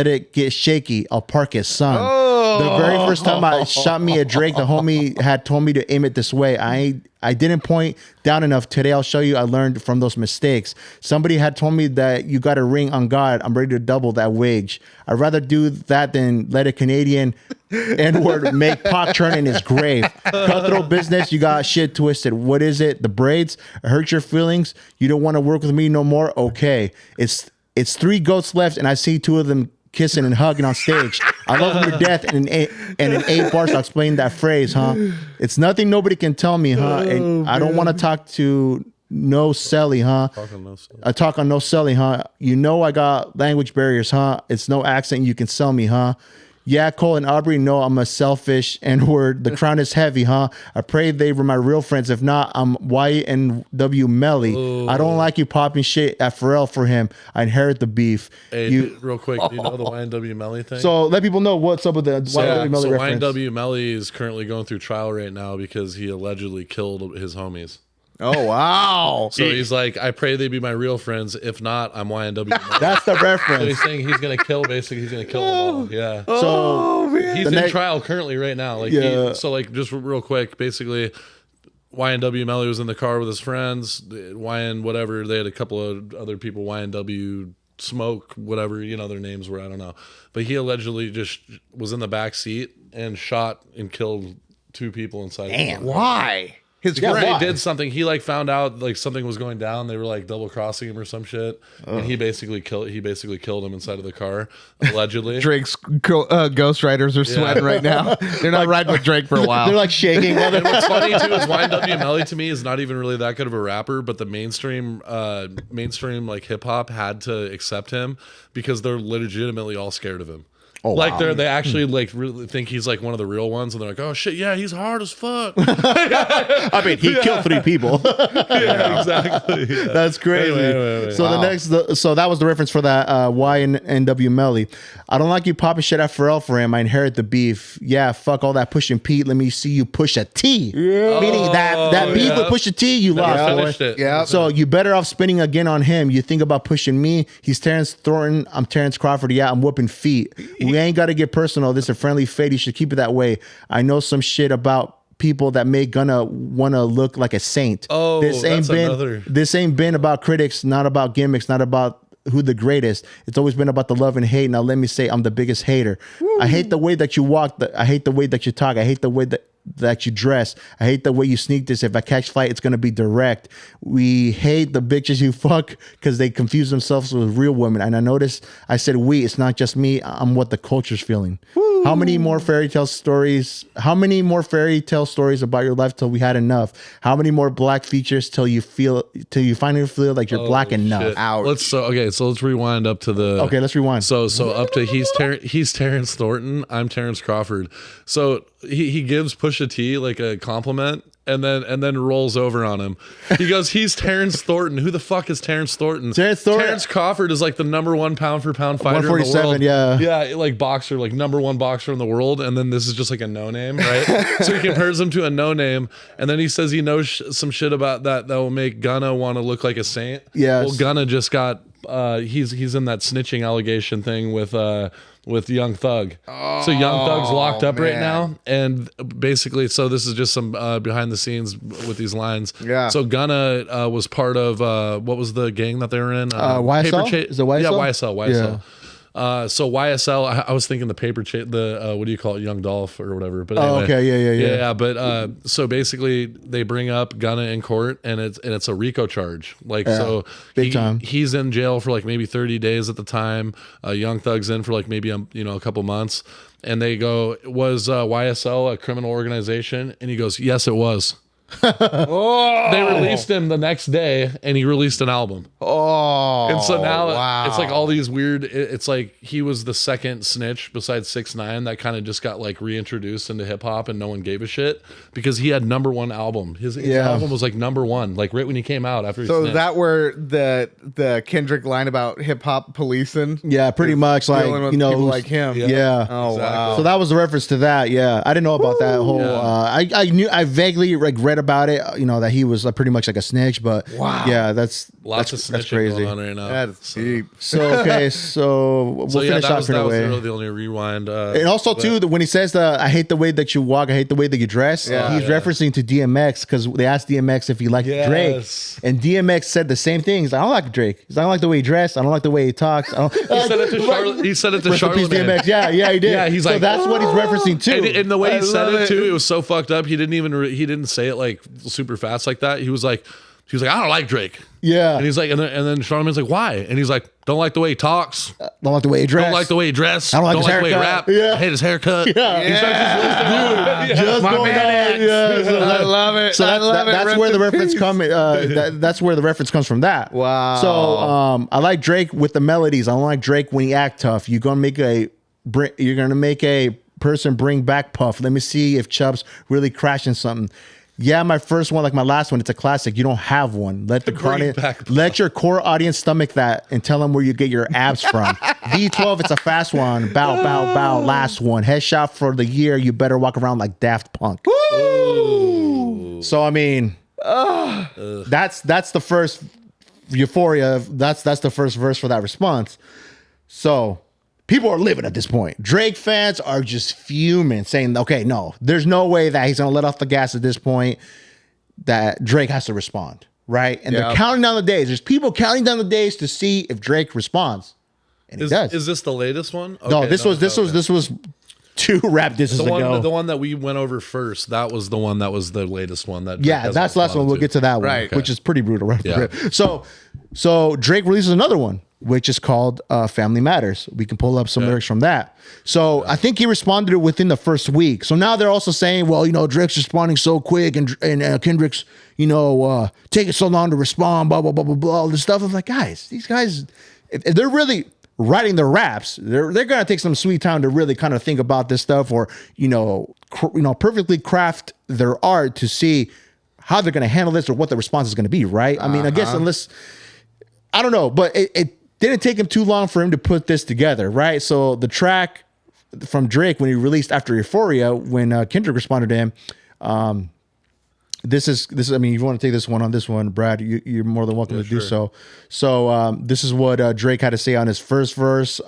it get shaky. I'll park his son. The very first time I shot me a Drake, the homie had told me to aim it this way. I didn't point down enough. Today I'll show you I learned from those mistakes. Somebody had told me that you got a ring on God. I'm ready to double that wage. I'd rather do that than let a Canadian N-word make Pac turn in his grave. Cutthroat business, you got shit twisted. What is it? The braids? I hurt your feelings? You don't want to work with me no more? Okay. It's 3 goats left, and I see 2 of them kissing and hugging on stage. I love them to death, and in 8 bars I'll explain that phrase, huh? It's nothing nobody can tell me, huh? And I don't want to talk to no celly, huh? I talk on no celly, huh? You know I got language barriers, huh? It's no accent you can sell me, huh? Yeah, Cole and Aubrey know I'm a selfish N-word. The crown is heavy, huh? I pray they were my real friends. If not, I'm YNW Melly. Ooh. I don't like you popping shit at Pharrell for him. I inherit the beef. Hey, real quick, do you know the YNW Melly thing? So let people know what's up with the YNW Melly reference. YNW Melly is currently going through trial right now because he allegedly killed his homies. Oh, wow. So he's like, I pray they be my real friends. If not, I'm YNW. That's the reference. So he's saying he's going to kill, basically, he's going to kill them all. Yeah. So he's in trial currently right now. Like, just real quick, basically, YNW Melly was in the car with his friends. YN, whatever, they had a couple of other people, YNW Smoke, whatever, their names were, I don't know. But he allegedly just was in the back seat and shot and killed 2 people inside. Damn, why? His friend did something. He found out like something was going down. They were like double crossing him or some shit, and he basically killed him inside of the car, allegedly. Drake's ghostwriters are sweating right now. They're not riding with Drake for a while. They're like shaking. And what's funny too is YNW Melly to me is not even really that good of a rapper, but the mainstream like hip hop had to accept him because they're legitimately all scared of him. Oh, like they actually like really think he's like one of the real ones, and they're like, oh shit, yeah, he's hard as fuck. I mean, he killed 3 people. Yeah, exactly. Yeah. That's crazy. Anyway. So so that was the reference for that YNW Melly. I don't like you popping shit at Pharrell for him. I inherit the beef. Yeah, fuck all that pushing Pete. Let me see you push a T. Yeah. Meaning that beef with push a T, you lost, boy. Yeah. So you better off spinning again on him. You think about pushing me. He's Terrence Thornton. I'm Terrence Crawford. Yeah, I'm whooping feet. We ain't got to get personal. This is a friendly fade. You should keep it that way. I know some shit about people that may gonna want to look like a saint. Oh, this ain't been about critics, not about gimmicks, not about who the greatest. It's always been about the love and hate. Now let me say I'm the biggest hater. Woo. I hate the way that you walk. I hate the way that you talk. I hate the way that you dress. I hate the way you sneak this. If I catch flight, it's gonna be direct. We hate the bitches you fuck because they confuse themselves with real women. And I noticed I said we. It's not just me. I'm what the culture's feeling. Woo. How many more fairy tale stories? How many more fairy tale stories about your life till we had enough? How many more black features till you finally feel like you're black enough? Ouch. So let's rewind up to the. Okay, let's rewind. So up to he's Terrence Thornton. I'm Terrence Crawford. So he gives Pusha T like a compliment and then rolls over on him. He goes, he's Terrence Thornton. Who the fuck is Terrence Thornton? Terrence Crawford is like the #1 pound for pound fighter in the world. Yeah, like boxer, like #1 boxer in the world. And then this is just like a no name, right? So he compares him to a no name, and then he says he knows some shit about that will make Gunna want to look like a saint. Yeah. Well, Gunna just got he's in that snitching allegation thing with Young Thug. So Young Thug's locked up right now, and basically, so this is just some behind the scenes with these lines. Yeah. So Gunna was part of what was the gang that they were in? YSL? Is it YSL? Yeah, YSL. So YSL, I was thinking the paper chase, what do you call it, Young Dolph or whatever. But anyway, okay, yeah. But so basically, they bring up Gunna in court, and it's a RICO charge. Like so, big time. He's in jail for like maybe 30 days at the time. Young Thug's in for like maybe a couple months, and they go, "Was YSL a criminal organization?" And he goes, "Yes, it was." They released him the next day, and he released an album. And so now it's like all these weird. It's like he was the second snitch besides 6ix9ine that kind of just got like reintroduced into hip hop, and no one gave a shit because he had #1 album. His album was like #1, like right when he came out after. So that where the Kendrick line about hip hop policing? Yeah, pretty much like people like him. Yeah. Oh exactly. wow. So that was a reference to that. Yeah, I didn't know about that whole. Yeah. I vaguely like read about it. That he was pretty much like a snitch, but yeah, that's lots of snitching crazy. going on right now. That's deep. So okay, so we'll finish that off was in a way. really the only rewind. And also too, when he says I hate the way that you walk, I hate the way that you dress, he's referencing to DMX because they asked DMX if he liked Drake, and DMX said the same thing. He's like, I don't like Drake. I don't like the way he dressed. I don't like the way he talks. I don't, he said it to Charlotte. DMX. Yeah, he did. Yeah, he's so like, that's what he's referencing too. And the way he said it too, it was so fucked up. He didn't say it like super fast like that. He was like, I don't like Drake. Yeah. And he's like, and then Charlamagne's like, why? And he's like, don't like the way he talks. Don't like the way he dressed. Don't like the way he dressed. I don't like his the way he haircut. rap. Yeah. I hate his haircut. Yeah. Just my going man. I love it. So that's where the reference that's where the reference comes from. That. Wow. So I like Drake with the melodies. I don't like Drake when he act tough. You're gonna make a person bring back Puff. Let me see if Chubb's really crashing something. Yeah, my first one, like my last one, it's a classic. You don't have one. Let your core audience stomach that and tell them where you get your abs from. V12, it's a fast one. Bow, last one. Headshot for the year. You better walk around like Daft Punk. Woo! So I mean, that's the first Euphoria. That's the first verse for that response. So people are living at this point. Drake fans are just fuming, saying, okay, no, there's no way that he's going to let off the gas at this point, that Drake has to respond, right? And they're counting down the days. There's people counting down the days to see if Drake responds. And he does. Is this the latest one? Okay, no, this was 2 rap disses ago. The one that we went over first, that was the one that was the latest one. That's the last one. We'll get to that one, right? Which is pretty brutal. Right? Yeah. So Drake releases another one, which is called Family Matters. We can pull up some lyrics from that. So I think he responded within the first week. So now they're also saying, well, Drake's responding so quick and Kendrick's, taking so long to respond, blah, blah, blah, blah, blah, all this stuff. I'm like, guys, these guys, if they're really writing their raps, they're going to take some sweet time to really kind of think about this stuff or, perfectly craft their art to see how they're going to handle this or what the response is going to be, right? I mean, I guess unless, I don't know, but it didn't take him too long for him to put this together, right? So the track from Drake when he released after Euphoria, when Kendrick responded to him, this is. I mean, if you want to take this one, Brad, you're more than welcome to do so. So this is what Drake had to say on his first verse.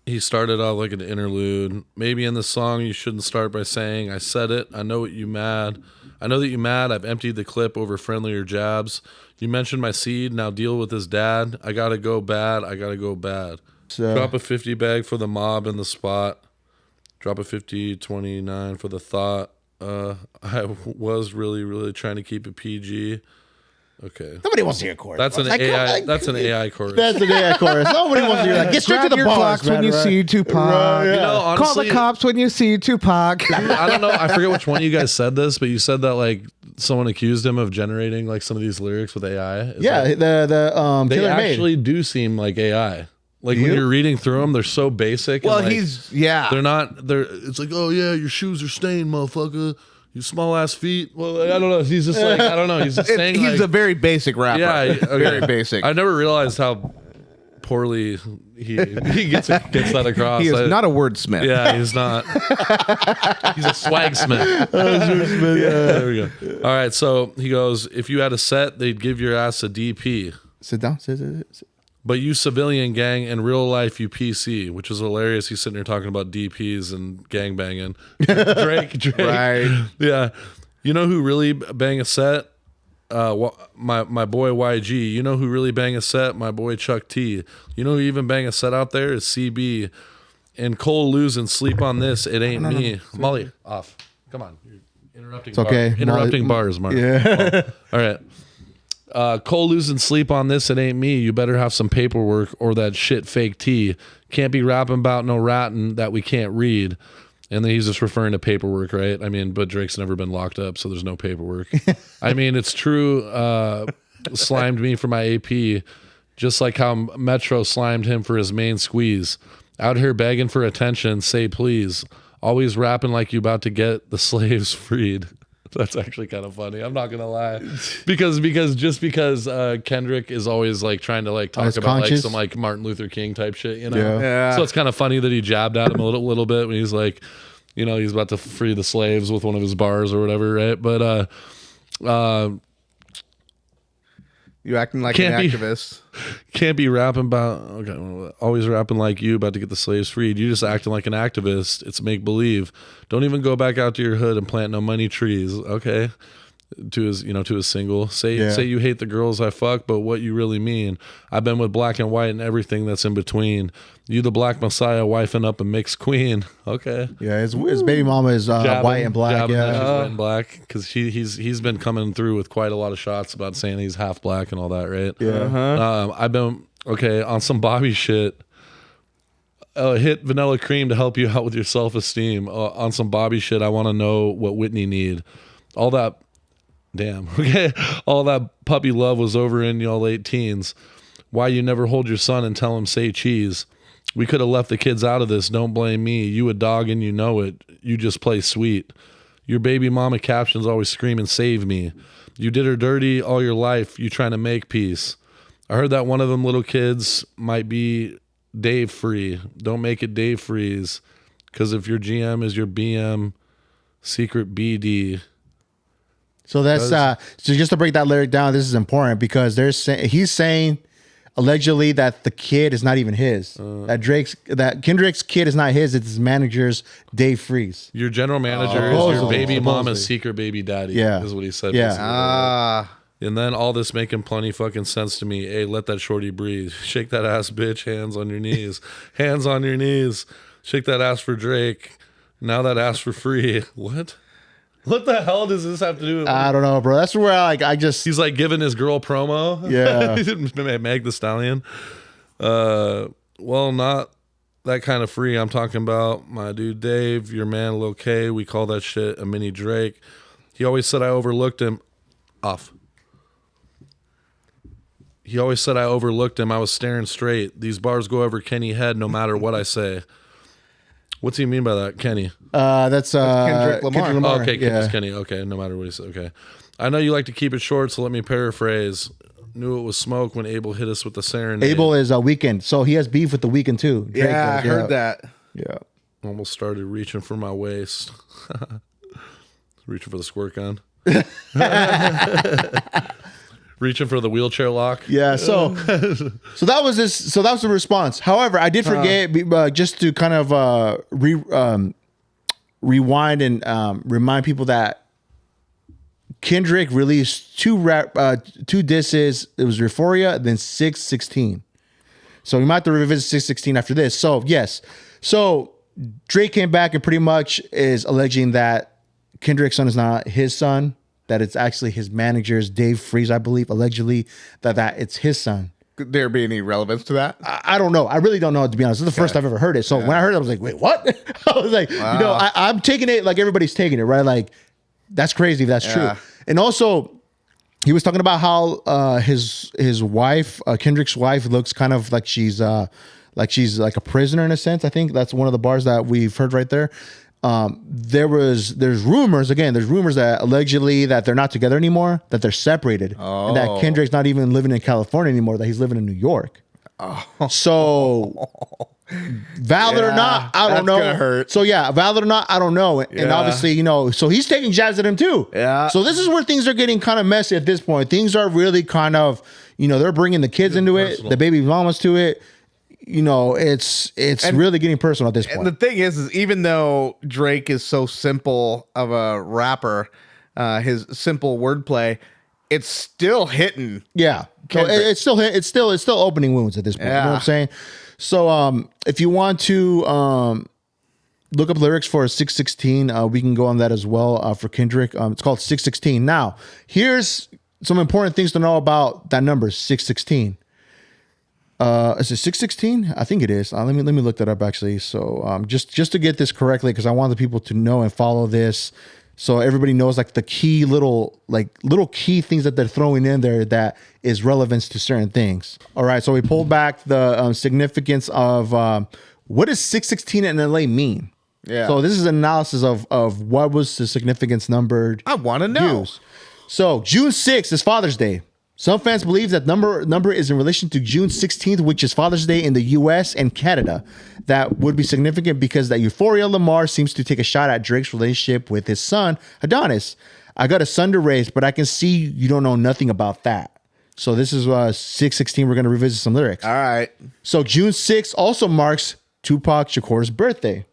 He started out like an interlude. Maybe in the song you shouldn't start by saying, I said it, I know what you mad. I know that you mad. I've emptied the clip over friendlier jabs. You mentioned my seed, now deal with his dad. I gotta go bad, So, drop a 50 bag for the mob in the spot. Drop a 50-29 for the thought. I was really, really trying to keep it PG. Okay. Nobody wants to hear a chorus. That's an AI. That's an AI chorus. That's an AI chorus. Nobody wants to hear that. Get straight to the bars, man, when you see Tupac. Right, yeah. Honestly, call the cops when you see Tupac. I don't know. I forget which one of you guys said this, but you said that like someone accused him of generating like some of these lyrics with AI. They Taylor actually do seem like AI. Like when you're reading through them, they're so basic. Well, and, they're not. It's like, oh yeah, your shoes are stained, motherfucker. You small ass feet. Well, I don't know. He's just like, I don't know. He's just saying he's a very basic rapper. Yeah, okay. Very basic. I never realized how poorly he gets that across. He is not a wordsmith. Yeah, he's not. He's a swagsmith. There we go. All right, so he goes, if you had a set, they'd give your ass a DP. Sit down. Sit. But you civilian gang, in real life you PC, which is hilarious. He's sitting here talking about DPs and gang banging. Drake. Right. Yeah. You know who really bang a set? my boy YG. You know who really bang a set? My boy Chuck T. You know who even bang a set out there is CB. And Cole lose and sleep on this. It ain't me. No. Molly, off. Come on. You're interrupting. It's okay. Interrupting bars, Mark. Yeah. All right. Cole lose and sleep on this. It ain't me. You better have some paperwork or that shit fake tea. Can't be rapping about no ratting that we can't read. And then he's just referring to paperwork, right? I mean, but Drake's never been locked up, so there's no paperwork. I mean, it's true. Slimed me for my AP, just like how Metro slimed him for his main squeeze. Out here begging for attention, say please. Always rapping like you about to get the slaves freed. That's actually kind of funny. I'm not gonna lie, because Kendrick is always like trying to like talk about like some like Martin Luther King type shit, you know. Yeah. So it's kind of funny that he jabbed at him a little bit when he's like, you know, he's about to free the slaves with one of his bars or whatever, right? But you acting like an activist. Can't be rapping about, okay, always rapping like you about to get the slaves freed. You just acting like an activist. It's make believe. Don't even go back out to your hood and plant no money trees. Okay. To his single. Say you hate the girls I fuck, but what you really mean. I've been with black and white and everything that's in between. You the black messiah wifing up a mixed queen. Okay. Yeah, his baby mama is white and black. White and black, because he's been coming through with quite a lot of shots about saying he's half black and all that, right? Yeah. I've been on some Bobby shit. Hit Vanilla Cream to help you out with your self-esteem. On some Bobby shit, I want to know what Whitney need. All that. Damn. Okay. All that puppy love was over in y'all late teens. Why you never hold your son and tell him say cheese? We could have left the kids out of this. Don't blame me. You a dog and you know it. You just play sweet. Your baby mama captions always screaming, save me. You did her dirty all your life. You trying to make peace. I heard that one of them little kids might be Dave free. Don't make it Dave freeze. Because if your GM is your BM, secret BD. So that's so just to break that lyric down, this is important because he's saying allegedly that the kid is not even his. That Kendrick's kid is not his, it's his manager's Dave Freeze. Your general manager is your baby mama's secret baby daddy. Yeah. Is what he said. Yeah. And then all this making plenty fucking sense to me. Hey, let that shorty breathe. Shake that ass, bitch. Hands on your knees. Hands on your knees. Shake that ass for Drake. Now that ass for free. What? What the hell does this have to do with? I don't know, bro. That's where I just. He's like giving his girl promo. Yeah. Meg the Stallion. Well, not that kind of free. I'm talking about my dude Dave, your man Lil K. We call that shit a mini Drake. He always said I overlooked him. Off. He always said I overlooked him. I was staring straight. These bars go over Kenny head no matter what I say. What's he mean by that, Kenny? That's Kendrick Lamar. Oh, okay, it's Kenny. Okay, no matter what he said. Okay. I know you like to keep it short, so let me paraphrase. Knew it was smoke when Abel hit us with the serenade. Abel is a Weeknd, so he has beef with the Weeknd too. Drake I heard that. Yeah. Almost started reaching for my waist. Reaching for the squirt gun. Reaching for the wheelchair lock. Yeah, so that was this. So that was the response. However, I did forget just to kind of rewind and remind people that Kendrick released two disses. It was Euphoria, then 616. So we might have to revisit 616 after this. So yes, so Drake came back and pretty much is alleging that Kendrick's son is not his son. That it's actually his manager's, Dave Freeze, I believe, allegedly, that it's his son. Could there be any relevance to that? I don't know. I really don't know, to be honest. This is the first I've ever heard it. So when I heard it, I was like, wait, what? I was like, wow. I'm taking it like everybody's taking it, right? Like, that's crazy if that's true. And also, he was talking about how his wife, Kendrick's wife, looks kind of like she's like a prisoner in a sense. I think that's one of the bars that we've heard right there. There's rumors that allegedly that they're not together anymore, that they're separated, and that Kendrick's not even living in California anymore, that he's living in New York. So valid or not, I don't know. Hurt. So valid or not, I don't know. And obviously, so he's taking jabs at him too. Yeah. So this is where things are getting kind of messy at this point. Things are really kind of, they're bringing the kids into personal. It, the baby mamas to it. It's really getting personal at this point. And the thing is even though Drake is so simple of a rapper, his simple wordplay, it's still hitting. Yeah. So it's still opening wounds at this point. You know what I'm saying? So if you want to look up lyrics for 616, we can go on that as well for Kendrick. It's called 616. Now, here's some important things to know about that number, 616. Is it 616? I think it is. Let me look that up actually. So just to get this correctly, because I want the people to know and follow this, so everybody knows like the key little key things that they're throwing in there that is relevance to certain things. All right, so we pulled back the significance of what does 616 in LA mean? Yeah. So this is an analysis of what was the significance numbered. I want to know. Used. So June 6th is Father's Day. Some fans believe that number is in relation to June 16th, which is Father's Day in the U.S. and Canada. That would be significant because that Euphoria Lamar seems to take a shot at Drake's relationship with his son, Adonis. I got a son to raise, but I can see you don't know nothing about that. So this is 616. We're going to revisit some lyrics. All right. So June 6th also marks Tupac Shakur's birthday.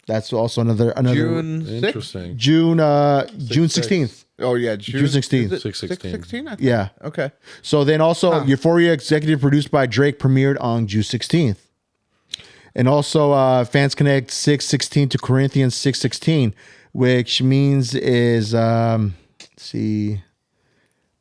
That's also another June 6th? Interesting. June 16th. Oh yeah, June 16th. 616. Yeah. Okay. So then also Euphoria executive produced by Drake premiered on June 16th. And also fans connect 616 to Corinthians 616, which means is let's see.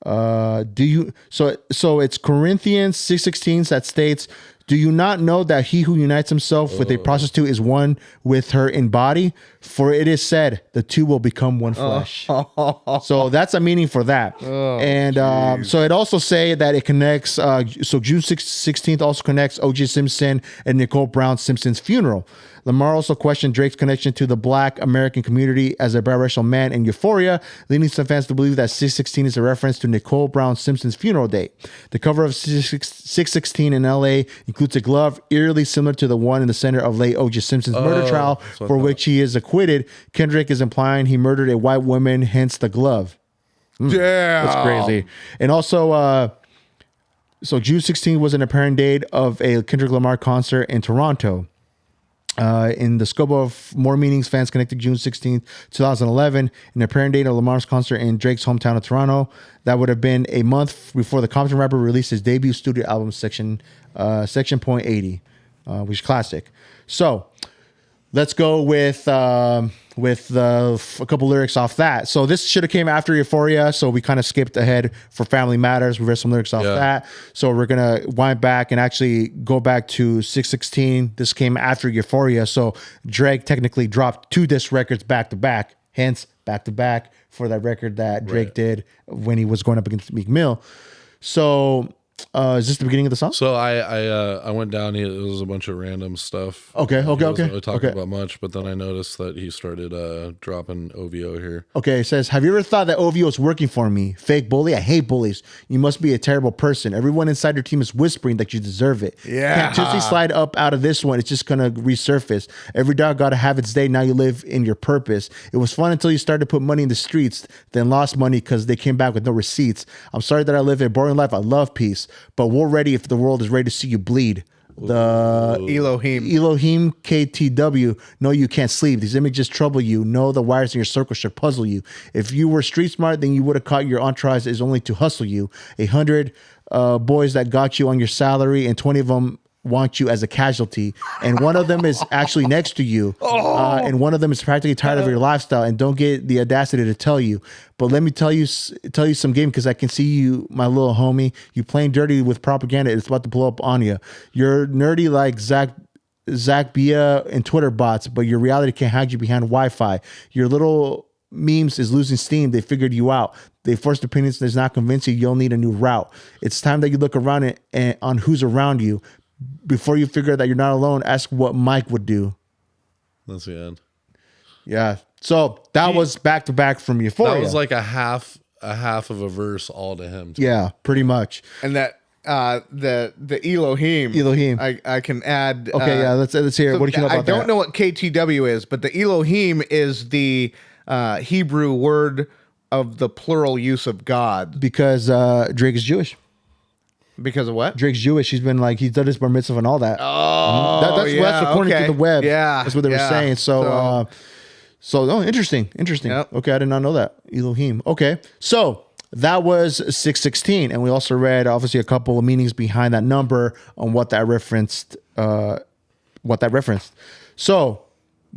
So it's Corinthians 616 that states, do you not know that he who unites himself with a prostitute is one with her in body? For it is said, the two will become one flesh. So that's a meaning for that. So it also say that it connects, so June 16th also connects O.J. Simpson and Nicole Brown Simpson's funeral. Lamar also questioned Drake's connection to the Black American community as a biracial man in Euphoria, leading some fans to believe that 616 is a reference to Nicole Brown Simpson's funeral date. The cover of 616 in LA includes a glove eerily similar to the one in the center of late O.J. Simpson's murder trial, for which he is acquitted. Kendrick is implying he murdered a white woman, hence the glove. Yeah. That's crazy. And also, so June 16 was an apparent date of a Kendrick Lamar concert in Toronto. In the scope of more meanings, fans connected June 16th, 2011, an apparent date of Lamar's concert in Drake's hometown of Toronto. That would have been a month before the Compton rapper released his debut studio album, Section Point 80, which is classic. So let's go with a couple lyrics off that. So this should have came after Euphoria, so we kind of skipped ahead for Family Matters. We read some lyrics off that. So we're going to wind back and actually go back to 616. This came after Euphoria, so Drake technically dropped 2 disc records back to back, hence back to back for that record that Drake did when he was going up against Meek Mill. So is this the beginning of the song? So I went down. It was a bunch of random stuff. Okay. He wasn't really talking about much, but then I noticed that he started dropping OVO here. Okay, it says, have you ever thought that OVO is working for me? Fake bully? I hate bullies. You must be a terrible person. Everyone inside your team is whispering that you deserve it. Yeah. Can't Tootsie slide up out of this one. It's just going to resurface. Every dog got to have its day. Now you live in your purpose. It was fun until you started to put money in the streets, then lost money because they came back with no receipts. I'm sorry that I live a boring life. I love peace. But we're ready if the world is ready to see you bleed. The Elohim KTW. No, you can't sleep. These images trouble you. No, the wires in your circle should puzzle you. If you were street smart, then you would have caught your entourage is only to hustle you. 100 boys that got you on your salary, and 20 of them want you as a casualty, and one of them is actually next to you, and one of them is practically tired of your lifestyle and don't get the audacity to tell you. But let me tell you some game, because I can see you, my little homie. You playing dirty with propaganda. It's about to blow up on you. You're nerdy like Zach Bia and Twitter bots, but your reality can't hide you behind Wi-Fi. Your little memes is losing steam. They figured you out. They forced opinions that's not convincing you. You'll need a new route. It's time that you look around and on who's around you. Before you figure that you're not alone, ask what Mike would do. That's the end. Yeah. So that was back to back from Euphoria. That was like a half of a verse all to him. Too. Yeah, pretty much. And that the Elohim. I can add. Okay, yeah. Let's hear. So what do you know about that? I don't know what KTW is, but the Elohim is the Hebrew word of the plural use of God. Because Drake is Jewish. Because of what? Drake's Jewish. He's done his bar mitzvah and all that. That's according to the web. Yeah, that's what they were saying. So interesting. Yep. Okay, I did not know that. Elohim. Okay, so that was 616, and we also read obviously a couple of meanings behind that number on what that referenced. So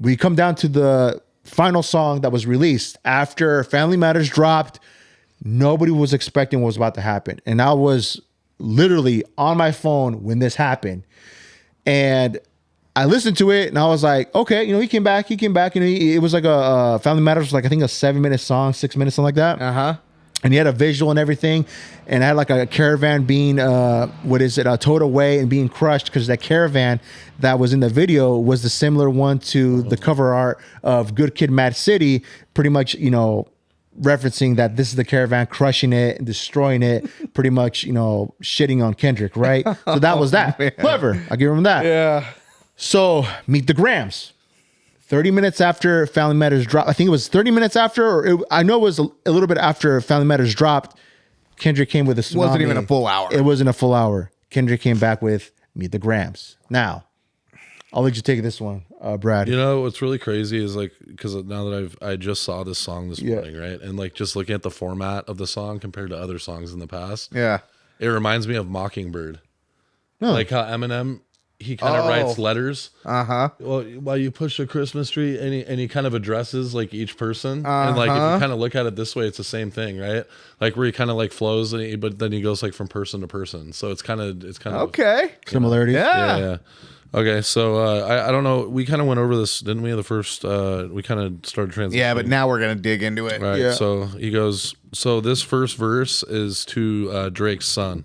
we come down to the final song that was released after Family Matters dropped. Nobody was expecting what was about to happen, and I was literally on my phone when this happened, and I listened to it and I was like, okay, he came back, it was like a Family Matters was like, I think a 7-minute song, 6 minutes, something like that. And he had a visual and everything, and I had like a caravan being towed away and being crushed, because that caravan that was in the video was the similar one to the cover art of Good Kid, Mad City, pretty much, referencing that this is the caravan crushing it and destroying it, pretty much, shitting on Kendrick, right? So that was that. Clever. I'll give him that. Yeah. So Meet the Grams. 30 minutes after Family Matters dropped, I think it was 30 minutes after, I know it was a little bit after Family Matters dropped, Kendrick came with a tsunami. Wasn't even a full hour. It wasn't a full hour. Kendrick came back with Meet the Grams. Now, I'll let you take this one, Brad. What's really crazy is like, because now that I just saw this song this morning, right? And like just looking at the format of the song compared to other songs in the past. Yeah. It reminds me of Mockingbird. Oh. Like how Eminem, he kind of writes letters. Uh-huh. Well, while you push the Christmas tree, and he kind of addresses like each person. And like if you kind of look at it this way, it's the same thing, right? Like where he kind of like flows, but then he goes like from person to person. So it's kind of okay. Similarities. Yeah. Okay, so I don't know. We kind of went over this, didn't we? The first we kind of started transitioning. Yeah, but now we're gonna dig into it. Right. Yeah. So he goes. So this first verse is to Drake's son.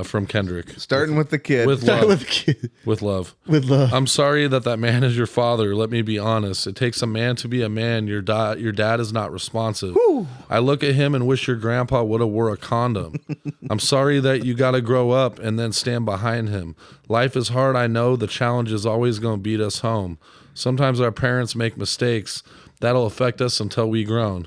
From Kendrick. Starting with the kid. With love. With the kid. With love. With love. I'm sorry that man is your father. Let me be honest. It takes a man to be a man. Your dad is not responsive. Whew. I look at him and wish your grandpa would have wore a condom. I'm sorry that you got to grow up and then stand behind him. Life is hard. I know the challenge is always going to beat us home. Sometimes our parents make mistakes. That'll affect us until we grown.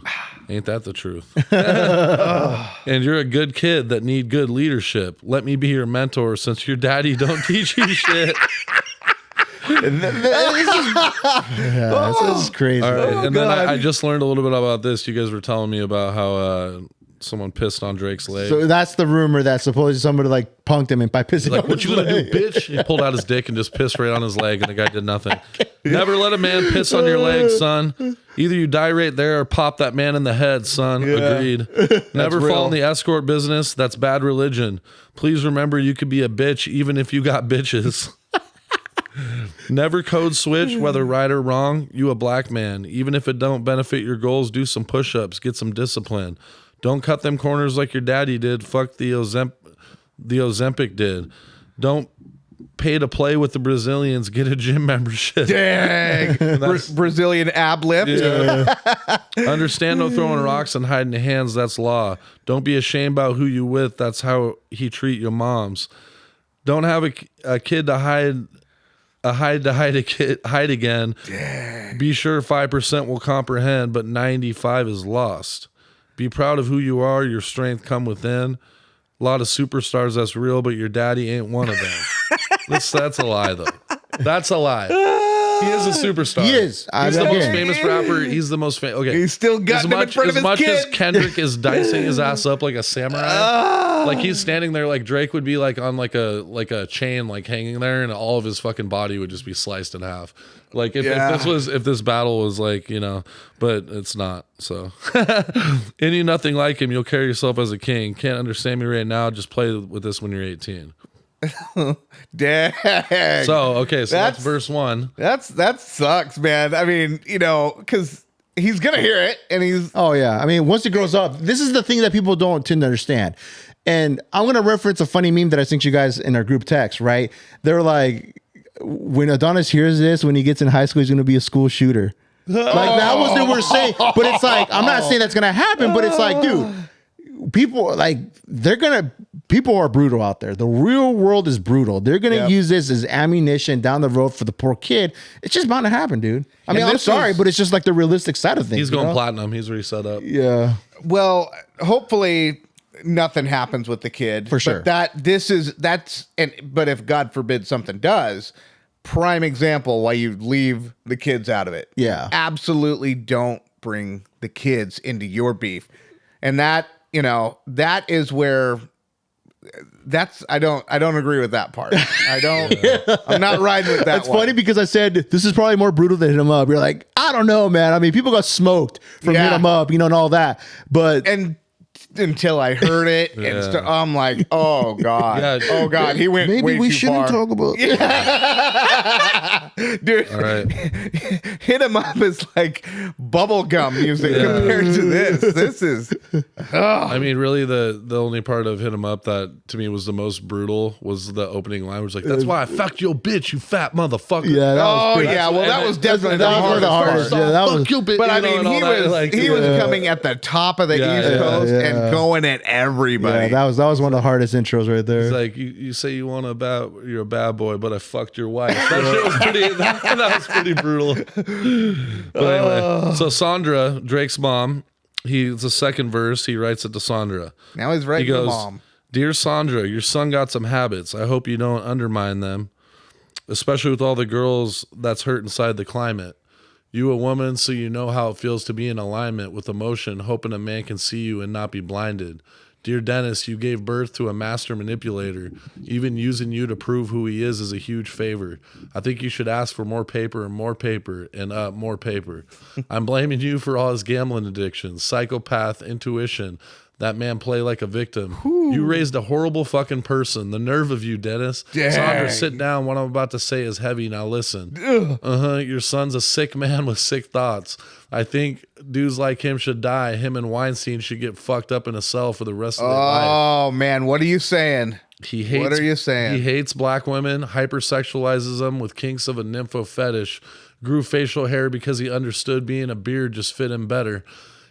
Ain't that the truth? And you're a good kid that need good leadership. Let me be your mentor since your daddy don't teach you shit. This is crazy. All right. And then I just learned a little bit about this. You guys were telling me about how someone pissed on Drake's leg. So that's the rumor that supposedly somebody like punked him and by pissing Like, on what his you gonna leg. do, bitch? He pulled out his dick and just pissed right on his leg, and the guy did nothing. Never let a man piss on your leg, son. Either you die right there or pop that man in the head, son. Agreed. Never fall in the escort business. That's bad religion. Please remember you could be a bitch even if you got bitches. Never code switch, whether right or wrong. You a black man. Even if it don't benefit your goals, do some push-ups. Get some discipline. Don't cut them corners like your daddy did. Fuck the Ozempic did. Don't pay to play with the Brazilians. Get a gym membership. Dang. Brazilian ab lift. Yeah. Understand no throwing rocks and hiding hands. That's law. Don't be ashamed about who you with. That's how he treat your moms. Don't have a kid to hide. Hide again. Dang. Be sure 5% will comprehend, but 95 is lost. Be proud of who you are. Your strength come within. A lot of superstars, that's real, but your daddy ain't one of them. That's a lie, though. That's a lie. He is a superstar. He is. He's the most famous rapper. He's the most famous. Okay. He's still got him in front of his much kid. as Kendrick is dicing his ass up like a samurai, like he's standing there like Drake would be like on like a chain like hanging there, and all of his fucking body would just be sliced in half. Like if this battle was like, but it's not. So any nothing like him, you'll carry yourself as a king. Can't understand me right now. Just play with this when you're 18. Dang. So that's verse 1. That sucks, man. I mean, because he's gonna hear it, and he's Oh yeah. I mean, once he grows up, this is the thing that people don't tend to understand. And I'm gonna reference a funny meme that I sent you guys in our group text, right? They're like, when Adonis hears this, when he gets in high school, he's gonna be a school shooter. Like that was what we're saying. But it's like, I'm not saying that's gonna happen, but it's like, dude, people people are brutal out there. The real world is brutal. They're gonna use this as ammunition down the road for the poor kid. It's just bound to happen, dude. I mean, I'm sorry, but it's just like the realistic side of things. He's going platinum. He's already set up. Yeah. well, hopefully nothing happens with the kid. For sure. But but if God forbid something does, prime example why you leave the kids out of it. Yeah. Absolutely don't bring the kids into your beef. And that, that is where I don't agree with that part. I don't, I'm not riding with that. That's funny because I said, this is probably more brutal than Hit 'Em Up. You're like, I don't know, man. I mean, people got smoked from Hit 'Em Up, and all that. But, until I heard it, and I'm like, oh God, oh God, he went maybe way we too shouldn't far. talk about Dude, All right. Hit 'Em Up is like bubblegum music compared to this. This is, I mean, really, the only part of Hit 'Em Up that to me was the most brutal was the opening line, which was like, "That's why I fucked your bitch, you fat motherfucker." Yeah, that was pretty, that was definitely the one of the hardest. part. Yeah, that was. Fuck you, bitch. But I you know, mean, and all that, like, he was coming at the top of the East Coast and going at everybody. Yeah, that was one of the hardest intros right there. It's like you say you're a bad boy, but I fucked your wife. That shit was pretty. That was pretty brutal. But anyway, so Sandra, Drake's mom, it's the second verse. He writes it to Sandra. Now he's He writing goes, to mom. "Dear Sandra, your son got some habits. I hope you don't undermine them, especially with all the girls that's hurt inside the climate. You a woman, so you know how it feels to be in alignment with emotion, hoping a man can see you and not be blinded. Dear Dennis, you gave birth to a master manipulator. Even using you to prove who he is a huge favor. I think you should ask for more paper and more paper and more paper. I'm blaming you for all his gambling addictions, psychopath, intuition. That man play like a victim. You raised a horrible fucking person. The nerve of you, Dennis. Dang. Sandra, sit down. What I'm about to say is heavy. Now listen. Your son's a sick man with sick thoughts. I think dudes like him should die. Him and Weinstein should get fucked up in a cell for the rest of their life. Oh man, what are you saying? What are you saying? He hates black women, hypersexualizes them with kinks of a nympho fetish, grew facial hair because he understood being a beard just fit him better.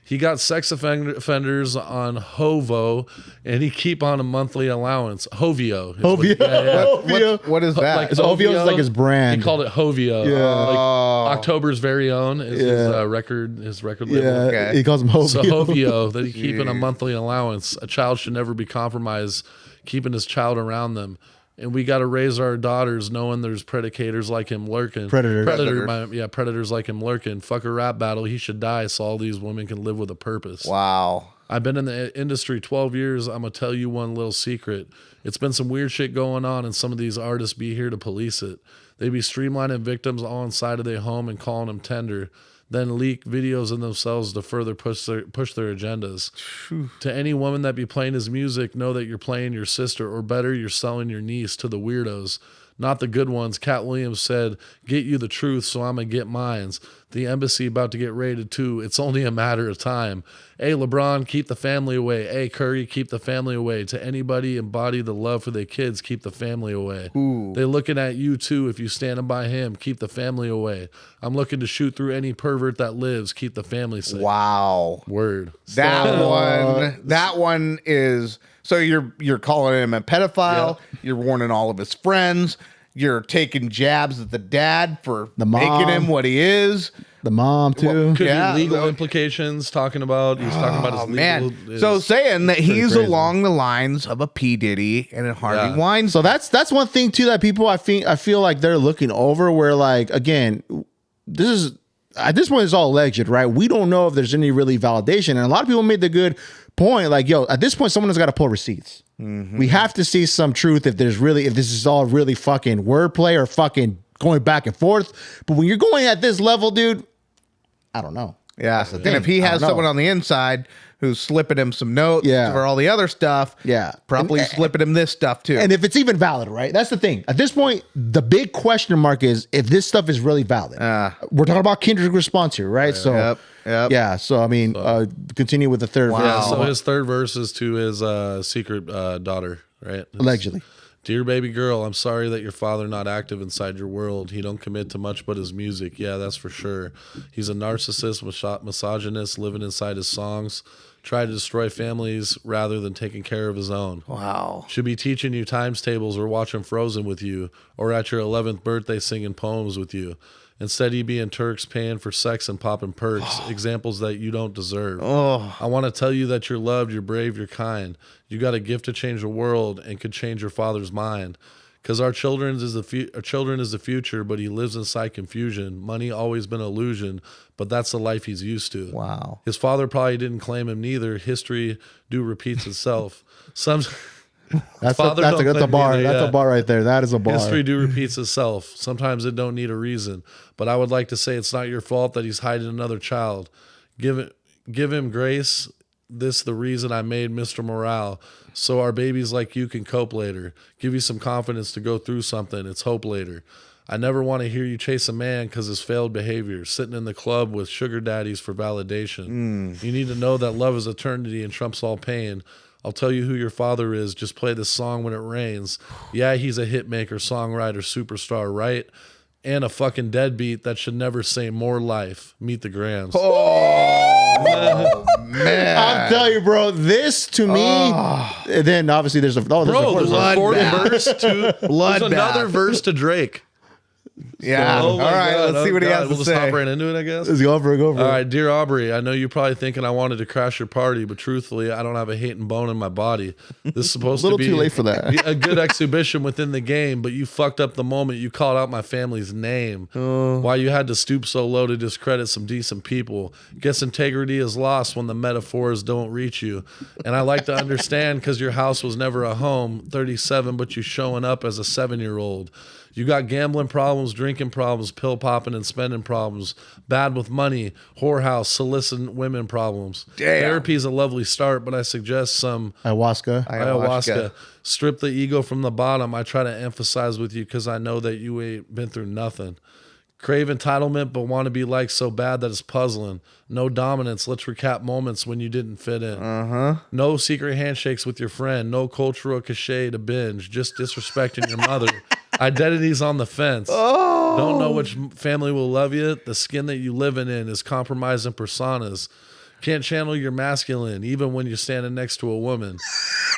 He got sex offenders on Hovo, and he keep on a monthly allowance. Hovio. Hovio. What is that? Like Hovio is like his brand. He called it Hovio. Yeah. Like October's very own is his record label. Yeah, Okay. he calls him Hovio. So Hovio, that he keeping a monthly allowance. A child should never be compromised, keeping his child around them. And we got to raise our daughters knowing there's predicators like him lurking. Predators like him lurking. Fuck a rap battle. He should die so all these women can live with a purpose. Wow. I've been in the industry 12 years. I'm going to tell you one little secret. It's been some weird shit going on, and some of these artists be here to police it. They be streamlining victims all inside of their home and calling them tender, then leak videos of themselves to further push their agendas. To any woman that be playing his music, know that you're playing your sister, or better, you're selling your niece to the weirdos. Not the good ones. Cat Williams said, "Get you the truth, so I'm going to get mines." The embassy about to get raided too. It's only a matter of time. Hey, LeBron, keep the family away. Hey, Curry, keep the family away. To anybody embody the love for their kids, keep the family away. They looking at you too. If you standing by him, keep the family away. I'm looking to shoot through any pervert that lives. Keep the family safe. Wow. Word. That one is, so you're calling him a pedophile. Yeah. You're warning all of his friends. You're taking jabs at the dad for The mom. making him what he is. The mom too. Could Yeah. be legal implications. Talking about his Oh legal. man! So saying that he's crazy. along the lines of a P Diddy and a Harvey Yeah. Weinstein. So that's one thing too that people I feel like they're looking over. Where like again, this is at this point it's all alleged, right? We don't know if there's any really validation, and a lot of people made the good point, like, yo, at this point someone has got to pull receipts. We have to see some truth if this is all really fucking wordplay or fucking going back and forth. But when you're going at this level, dude, I don't know. Yeah. the And thing. if he I has don't know. someone on the inside who's slipping him some notes Yeah. for all the other stuff, Yeah. probably And- slipping him this stuff too. And if it's even valid, right? That's the thing. At this point, the big question mark is if this stuff is really valid. We're talking about Kendrick's response here, right? So, Yep. yeah. So, I mean, continue with the third Wow. Yeah, verse. so his third verse is to his secret daughter, right? Allegedly. Dear baby girl, I'm sorry that your father not active inside your world. He don't commit to much but his music. Yeah, that's for sure. He's a narcissist, misogynist, living inside his songs. Try to destroy families rather than taking care of his own. Wow. Should be teaching you times tables or watching Frozen with you, or at your 11th birthday singing poems with you. Instead, he be in Turks paying for sex and popping perks, examples that you don't deserve. I want to tell you that you're loved, you're brave, you're kind. You got a gift to change the world and could change your father's mind. Because our children is the future, but he lives inside confusion. Money always been illusion, but that's the life he's used to. Wow. His father probably didn't claim him neither. History do repeats itself. That's a bar. Either, that's a bar right there. That is a bar. History do repeats itself. Sometimes it don't need a reason. But I would like to say it's not your fault that he's hiding another child. Give him grace. This the reason I made Mr. Morale. So our babies like you can cope later. Give you some confidence to go through something. It's hope later. I never want to hear you chase a man because his failed behavior. Sitting in the club with sugar daddies for validation. You need to know that love is eternity and trumps all pain. I'll tell you who your father is. Just play this song when it rains. Yeah, he's a hit maker, songwriter, superstar, right? And a fucking deadbeat that should never say more life. Meet the Grams. Oh, man. I'm telling you, bro, this to me, then obviously there's a fourth verse to There's another verse to Drake. Yeah. So, all right. God, let's see what he has to we'll say. Just hop right into it, I guess. Let's go for it. All right, dear Aubrey, I know you're probably thinking I wanted to crash your party, but truthfully, I don't have a hating bone in my body. This is supposed to be too late for that. A good exhibition within the game, but you fucked up the moment you called out my family's name. Why you had to stoop so low to discredit some decent people. Guess integrity is lost when the metaphors don't reach you. And I like to understand because your house was never a home, 37, but you showing up as a 7-year-old. You got gambling problems, drinking problems, pill popping and spending problems, bad with money, whorehouse, soliciting women problems. Damn. Therapy is a lovely start, but I suggest some ayahuasca. Strip the ego from the bottom. I try to emphasize with you because I know that you ain't been through nothing. Crave entitlement, but want to be liked so bad that it's puzzling. No dominance. Let's recap moments when you didn't fit in. No secret handshakes with your friend. No cultural cachet to binge. Just disrespecting your mother. Identities on the fence. Don't know which family will love you. The skin that you living in is compromising personas. Can't channel your masculine even when you're standing next to a woman.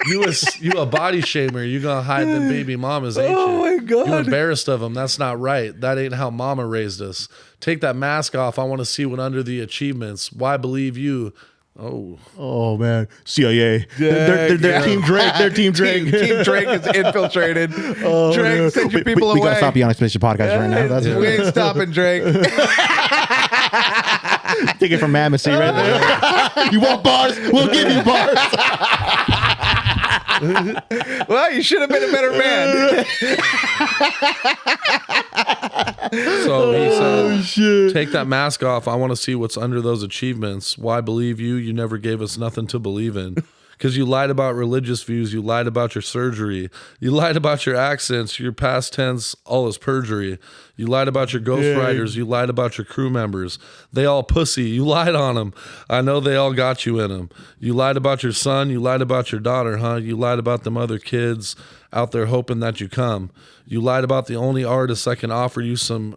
You a body shamer. You gonna hide them baby mamas, ain't you? Oh my God. You embarrassed of them. That's not right. That ain't how mama raised us. Take that mask off. I want to see what under the achievements. Why believe you? Oh man, CIA. They're Team Drake. They're Team Drake. Team Drake is infiltrated. Drake, send your people away. We gotta stop the Honest Mission podcast right now. That's we ain't stopping, Drake. Take it from Mammoth right there. You want bars? We'll give you bars. Well, you should have been a better man. So he said, take that mask off. I want to see what's under those achievements. Why believe you? You never gave us nothing to believe in. Because you lied about religious views. You lied about your surgery. You lied about your accents. Your past tense, all is perjury. You lied about your ghostwriters. You lied about your crew members. They all pussy. You lied on them. I know they all got you in them. You lied about your son. You lied about your daughter, huh? You lied about them other kids out there hoping that you come. You lied about the only artist that can offer you some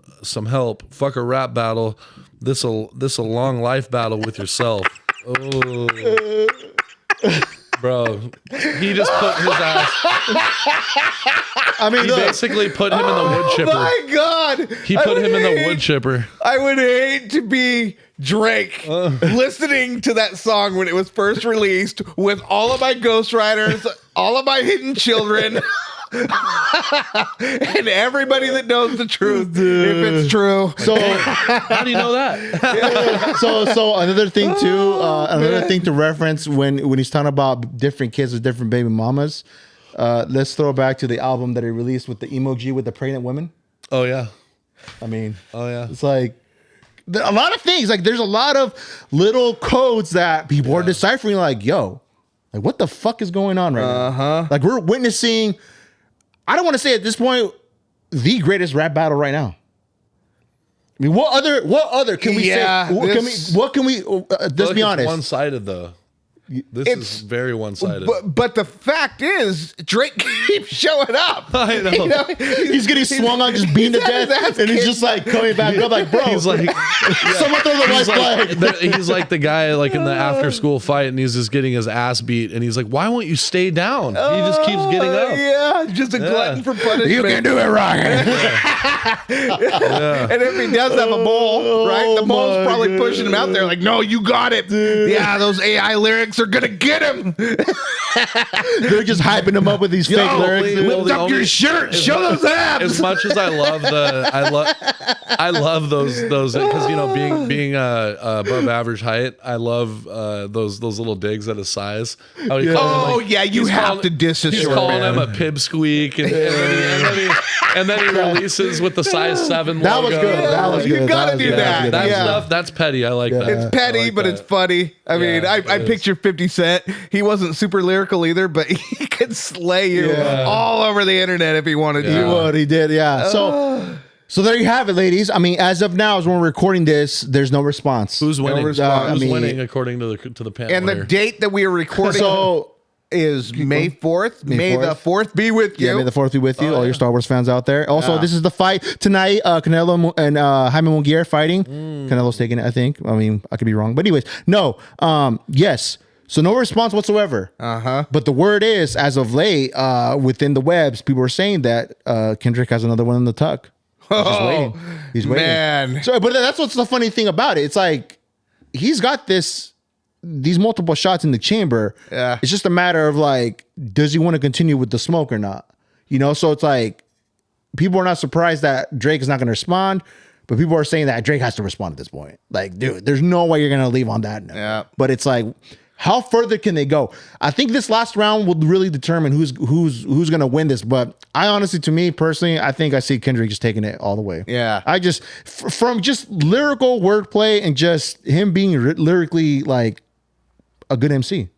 help. Fuck a rap battle. This a long life battle with yourself. Oh. Bro, he just put his ass. I mean, he basically put him in the wood chipper. Oh my God. He put him in the wood chipper. I would hate to be Drake listening to that song when it was first released with all of my ghostwriters, all of my hidden children. And everybody that knows the truth, if it's true. So how do you know that? So another thing too, another thing to reference when he's talking about different kids with different baby mamas. Let's throw back to the album that he released with the emoji with the pregnant women. Oh yeah. I mean, it's like a lot of things. Like there's a lot of little codes that people are deciphering. Like, yo, like what the fuck is going on right now? Like we're witnessing. I don't want to say at this point the greatest rap battle right now. I mean, what other can we say? What can we? Let's be honest. One-sided though. This is very one-sided. But the fact is, Drake keeps showing up. I know. You know? He's getting swung on, just beaten to death, and he's just like coming back up, like, bro. He's like, someone throw the white flag. He's like the guy like in the after-school fight, and he's just getting his ass beat, and he's like, "Why won't you stay down?" He just keeps getting up. Yeah, just a glutton for punishment. You can do it wrong. And if he does have a bowl, right? The bowl's probably pushing him out there like, no, you got it. Dude. Yeah, those AI lyrics are going to get him. They're just hyping him up with these fake lyrics. Lift up your shirt. Show those abs. As much as I love I love those because you know being above average height, I love those little digs at his size. How he calls him, like, you have to diss a he's short calling man. him a pipsqueak, and then he releases with the size 7 That logo. was good. That was good. You gotta do that. That stuff, that's petty. I like that. It's petty, I like but that. it's funny. I mean, I picture 50 Cent. He wasn't super lyrical either, but he could slay you all over the internet if he wanted to. He would. He did. Yeah. So there you have it, ladies. I mean, as of now, as when we're recording this, there's no response. Who's winning? Who's I mean, winning according to the panel? And the here? date that we are recording is May 4th. May the 4th be with you. Yeah, may the 4th be with you, all your Star Wars fans out there. Also, this is the fight tonight. Canelo and Jaime Munguia fighting. Canelo's taking it, I think. I mean, I could be wrong. But anyways, no. Yes. So no response whatsoever. But the word is, as of late, within the webs, people are saying that Kendrick has another one in the tuck. He's just waiting. He's waiting. Man. So, but that's what's the funny thing about it. It's like he's got these multiple shots in the chamber. Yeah. It's just a matter of like, does he want to continue with the smoke or not? You know, so it's like people are not surprised that Drake is not going to respond, but people are saying that Drake has to respond at this point. Like, dude, there's no way you're going to leave on that note. Yeah. But it's like, how further can they go? I think this last round will really determine who's going to win this. But I honestly, to me personally, I think I see Kendrick just taking it all the way. Yeah. I just from just lyrical wordplay and just him being lyrically like a good MC.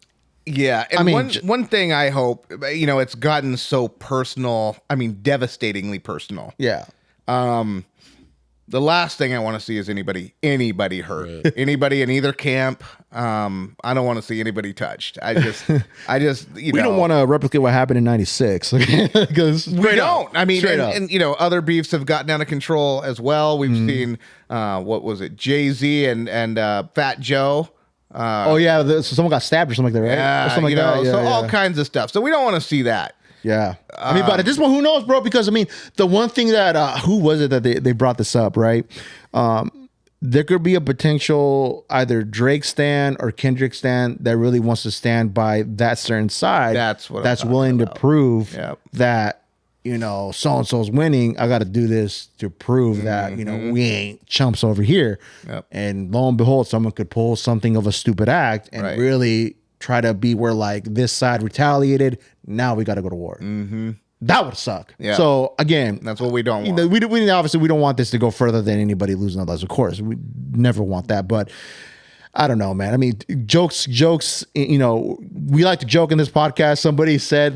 Yeah, and I mean, one thing I hope, you know, it's gotten so personal. I mean, devastatingly personal. Yeah. The last thing I want to see is anybody hurt. Right. Anybody in either camp. I don't want to see anybody touched. I just, we don't want to replicate what happened in '96 because we don't. I mean, and you know, other beefs have gotten out of control as well. We've seen, what was it, Jay-Z and Fat Joe. Oh yeah, so someone got stabbed or something like that, right? Yeah, or something like that. Yeah, all kinds of stuff. So we don't want to see that. Yeah. I mean, but at this point, who knows, bro? Because I mean, the one thing that who was it that they brought this up, right? There could be a potential either Drake stan or Kendrick stan that really wants to stand by that certain side. That's what that's willing to prove Yep. that, you know, so and so's winning. I got to do this to prove that, you know, we ain't chumps over here. Yep. And lo and behold, someone could pull something of a stupid act and Right. really try to be where like this side retaliated. Now we got to go to war. That would suck. Yeah. So again, That's what we don't want. we obviously we don't want this to go further than anybody losing their lives. Of course, we never want that. But I don't know, man. I mean, jokes. You know, we like to joke in this podcast. Somebody said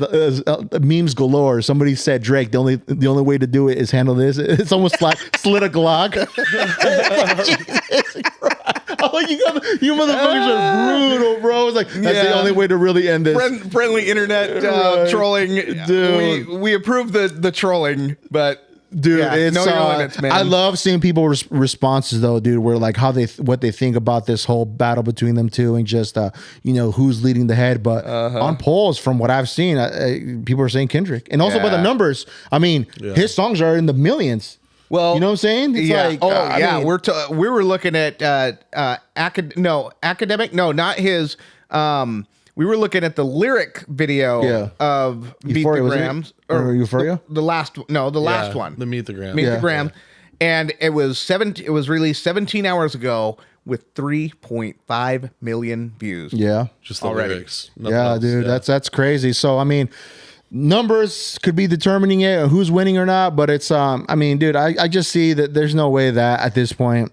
memes galore. Somebody said Drake. The only way to do it is handle this. It's almost like slit a Glock. Oh, you motherfuckers are brutal, bro. It's like that's the only way to really end this. Friendly internet trolling. Dude. We approve the trolling, but Dude, yeah, it's know your limits, man. I love seeing people responses though, dude. Where like what they think about this whole battle between them two, and just you know who's leading the head. But on polls, from what I've seen, people are saying Kendrick, and also by the numbers. I mean, his songs are in the millions. Well, you know what I'm saying? It's like, I mean, we were looking at academic. No, not his. We were looking at the lyric video of Euphoria, Beat the Grams or Euphoria. The last one. The Meet the Gram. Meet the Gram, and it was released 17 hours ago with 3.5 million views. Yeah, Just the lyrics. Nothing yeah, else. dude, that's crazy. So I mean, numbers could be determining it, who's winning or not. But it's I mean, dude, I just see that there's no way that at this point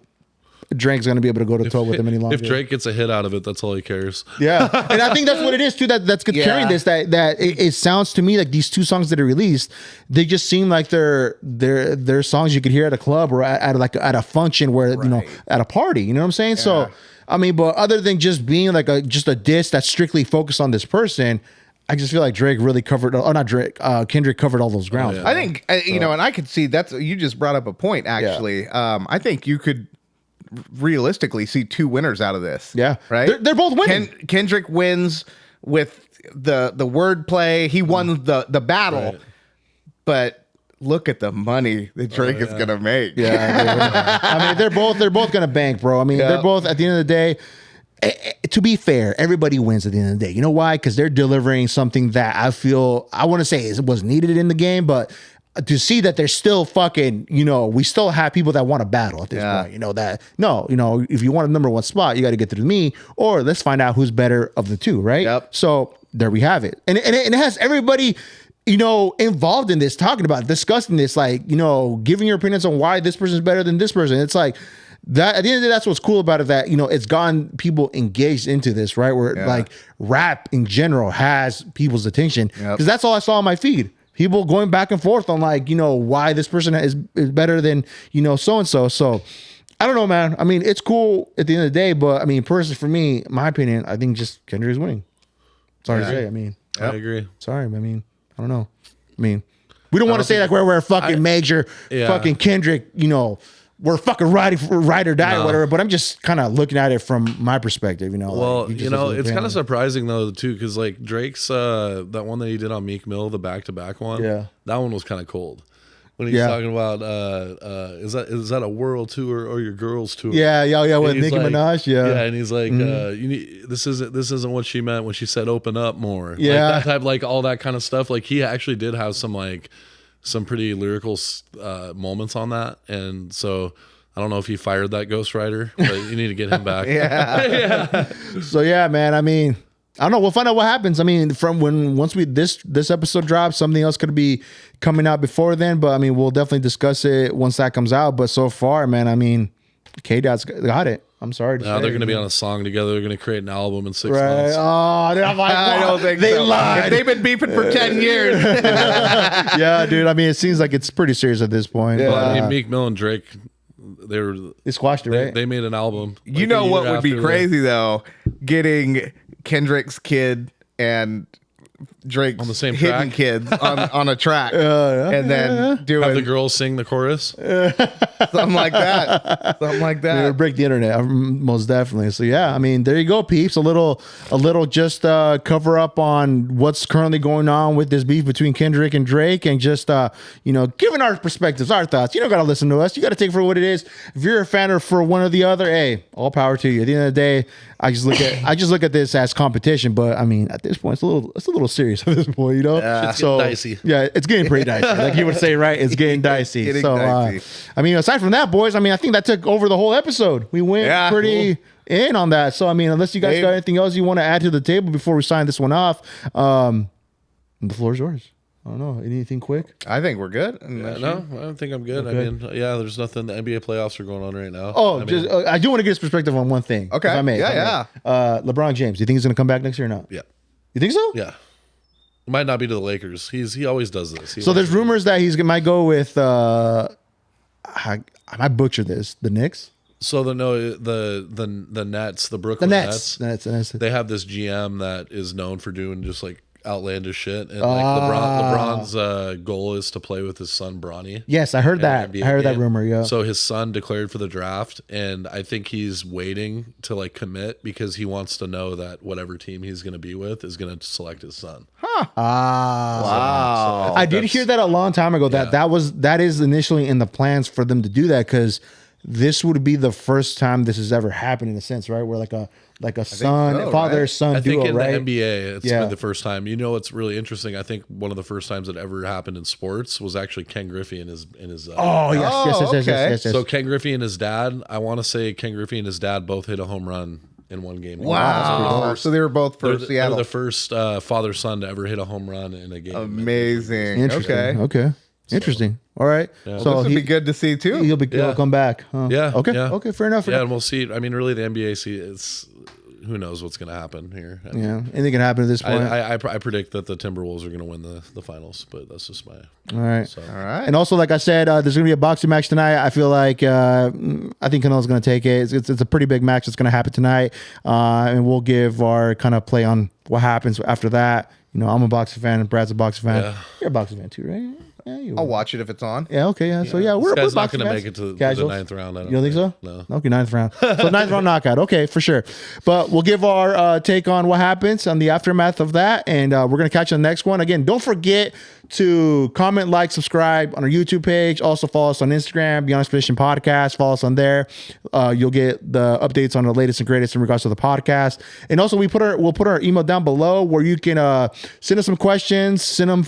Drake's going to be able to go to toe with him any longer. If Drake gets a hit out of it, that's all he cares. Yeah, and I think that's what it is too. That's carrying this. That it sounds to me like these two songs that are released, they just seem like they're songs you could hear at a club or at a function where you know at a party. You know what I'm saying? Yeah. So I mean, but other than just being like just a diss that's strictly focused on this person, I just feel like Drake really covered, or not Drake, Kendrick covered all those grounds. Oh, yeah. I think you know, and I could see you just brought up a point actually. Yeah. I think you could realistically see two winners out of this. Yeah, right. They're both winning. Kendrick wins with the wordplay. He won the battle. but look at the money that Drake is gonna make. Yeah, I mean, they're both gonna bank, bro. I mean, they're both at the end of the day. To be fair, everybody wins at the end of the day. You know why? Because they're delivering something that I want to say it was needed in the game, but to see that they're still fucking, we still have people that want to battle at this point. If you want a number one spot, you got to get through me, or let's find out who's better of the two, right? Yep. So there we have it, and it has everybody, involved in this, talking about, discussing this, like, giving your opinions on why this person's better than this person. It's like that. At the end of the day, that's what's cool about it. That it's gotten people engaged into this, right? Where like rap in general has people's attention, because that's all I saw on my feed. People going back and forth on like, why this person is better than, so-and-so. So I don't know, man. I mean, it's cool at the end of the day, but I mean, personally for me, my opinion, I think just Kendrick is winning. Sorry to say. I mean, I agree. Sorry. I mean, I don't know. I mean, we don't want to say like we're fucking major fucking Kendrick, we're fucking ride or die or whatever, but I'm just kind of looking at it from my perspective, Well, it's kind of surprising though too, because like Drake's that one that he did on Meek Mill, the back-to-back one, that one was kind of cold. When he's talking about is that a world tour or your girls tour? Yeah, with Nicki Minaj, and he's like, this isn't what she meant when she said open up more. Like that type, like all that kind of stuff. Like he actually did have some pretty lyrical moments on that, and so I don't know if he fired that ghostwriter, but you need to get him back. So man, I mean, I don't know. We'll find out what happens. I mean, once this episode drops, something else could be coming out before then. But I mean, we'll definitely discuss it once that comes out. But so far, man, I mean, K-Dot's got it. I'm sorry to say. They're going to be on a song together. They're going to create an album in 6 months. Oh, dude, I'm like, I don't think they so. lied. They've been beefing for 10 years. Yeah, dude. I mean, it seems like it's pretty serious at this point. Yeah. I mean, Meek Mill and Drake, they squashed it, right? They made an album. You know what would be crazy though? Getting Kendrick's kid and Drake's on the same hidden track? kids on a track, and then doing have the girls sing the chorus, something like that. It would break the internet, most definitely. So I mean, there you go, peeps. A little just cover up on what's currently going on with this beef between Kendrick and Drake, and just giving our perspectives, our thoughts. You don't got to listen to us. You got to take it for what it is. If you're a fan or for one or the other, hey, all power to you. At the end of the day, I just look at this as competition. But I mean, at this point, it's a little serious at this point, It's getting dicey. Yeah, it's getting pretty dicey. Like you would say, right? It's getting dicey. Dicey. I mean, aside from that, boys, I mean, I think that took over the whole episode. We went pretty in on that. So I mean, unless you guys got anything else you want to add to the table before we sign this one off, the floor is yours. I don't know. Anything quick? I think we're good. No, I don't think I'm good. I mean, there's nothing. The NBA playoffs are going on right now. I do want to get his perspective on one thing. Okay. If I may. LeBron James. Do you think he's going to come back next year or not? Yeah. You think so? Yeah. It might not be to the Lakers. He always does this. So there's rumors that might go with. I might butcher this. The Knicks. So the Nets, the Brooklyn Nets. They have this GM that is known for doing just like outlandish shit, and like LeBron's goal is to play with his son Bronny. Yes, I heard that. I heard that rumor. Yeah. So his son declared for the draft, and I think he's waiting to like commit because he wants to know that whatever team he's going to be with is going to select his son. Wow. I did hear that a long time ago. That is initially in the plans for them to do that, because this would be the first time this has ever happened in a sense, right? Where like a father-son duo, think in right? the NBA, it's been the first time. You know what's really interesting? I think one of the first times that ever happened in sports was actually Ken Griffey and his yes. So Ken Griffey and his dad, I want to say Ken Griffey and his dad both hit a home run in one game. Wow. So they were both for Seattle. They're the first father-son to ever hit a home run in a game. Amazing. Interesting. Okay. Interesting. All right. Yeah. So this would be good to see too. He'll come back. Huh? Yeah. Okay. Yeah. Okay. Fair enough. Yeah, and we'll see. I mean, really, the NBA who knows what's going to happen here. I mean, anything can happen at this point. I predict that the Timberwolves are going to win the finals, but that's just my. All right. So. All right. And also, like I said, there's going to be a boxing match tonight. I feel like I think Canelo's going to take it. It's a pretty big match that's going to happen tonight, and we'll give our kind of play on what happens after that. I'm a boxing fan, and Brad's a boxing fan. Yeah. You're a boxing fan too, right? I'll watch it if it's on. Yeah, okay, yeah. So yeah, we're Guy's not boxing going to fans. make it to the Casuals. ninth round. I don't You don't think so? No. Okay, ninth round. So ninth round knockout. Okay, for sure. But we'll give our take on what happens on the aftermath of that, and we're gonna catch you on the next one. Again, don't forget to comment, like, subscribe on our YouTube page. Also follow us on Instagram, Beyond Expedition Podcast. Follow us on there. You'll get the updates on the latest and greatest in regards to the podcast. And also we'll put our email down below where you can send us some questions, send us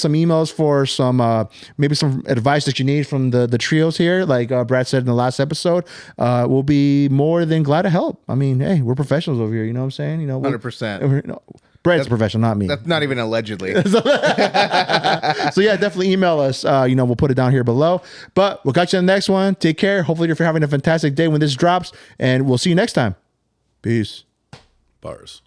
some emails for some maybe some advice that you need from the trios here. Like Brad said in the last episode, we'll be more than glad to help. I mean, hey, we're professionals over here. You know what I'm saying? 100%. Brad's a professional, not me. That's not even allegedly. So yeah, definitely email us. We'll put it down here below. But we'll catch you in the next one. Take care. Hopefully you're having a fantastic day when this drops, and we'll see you next time. Peace. Bars.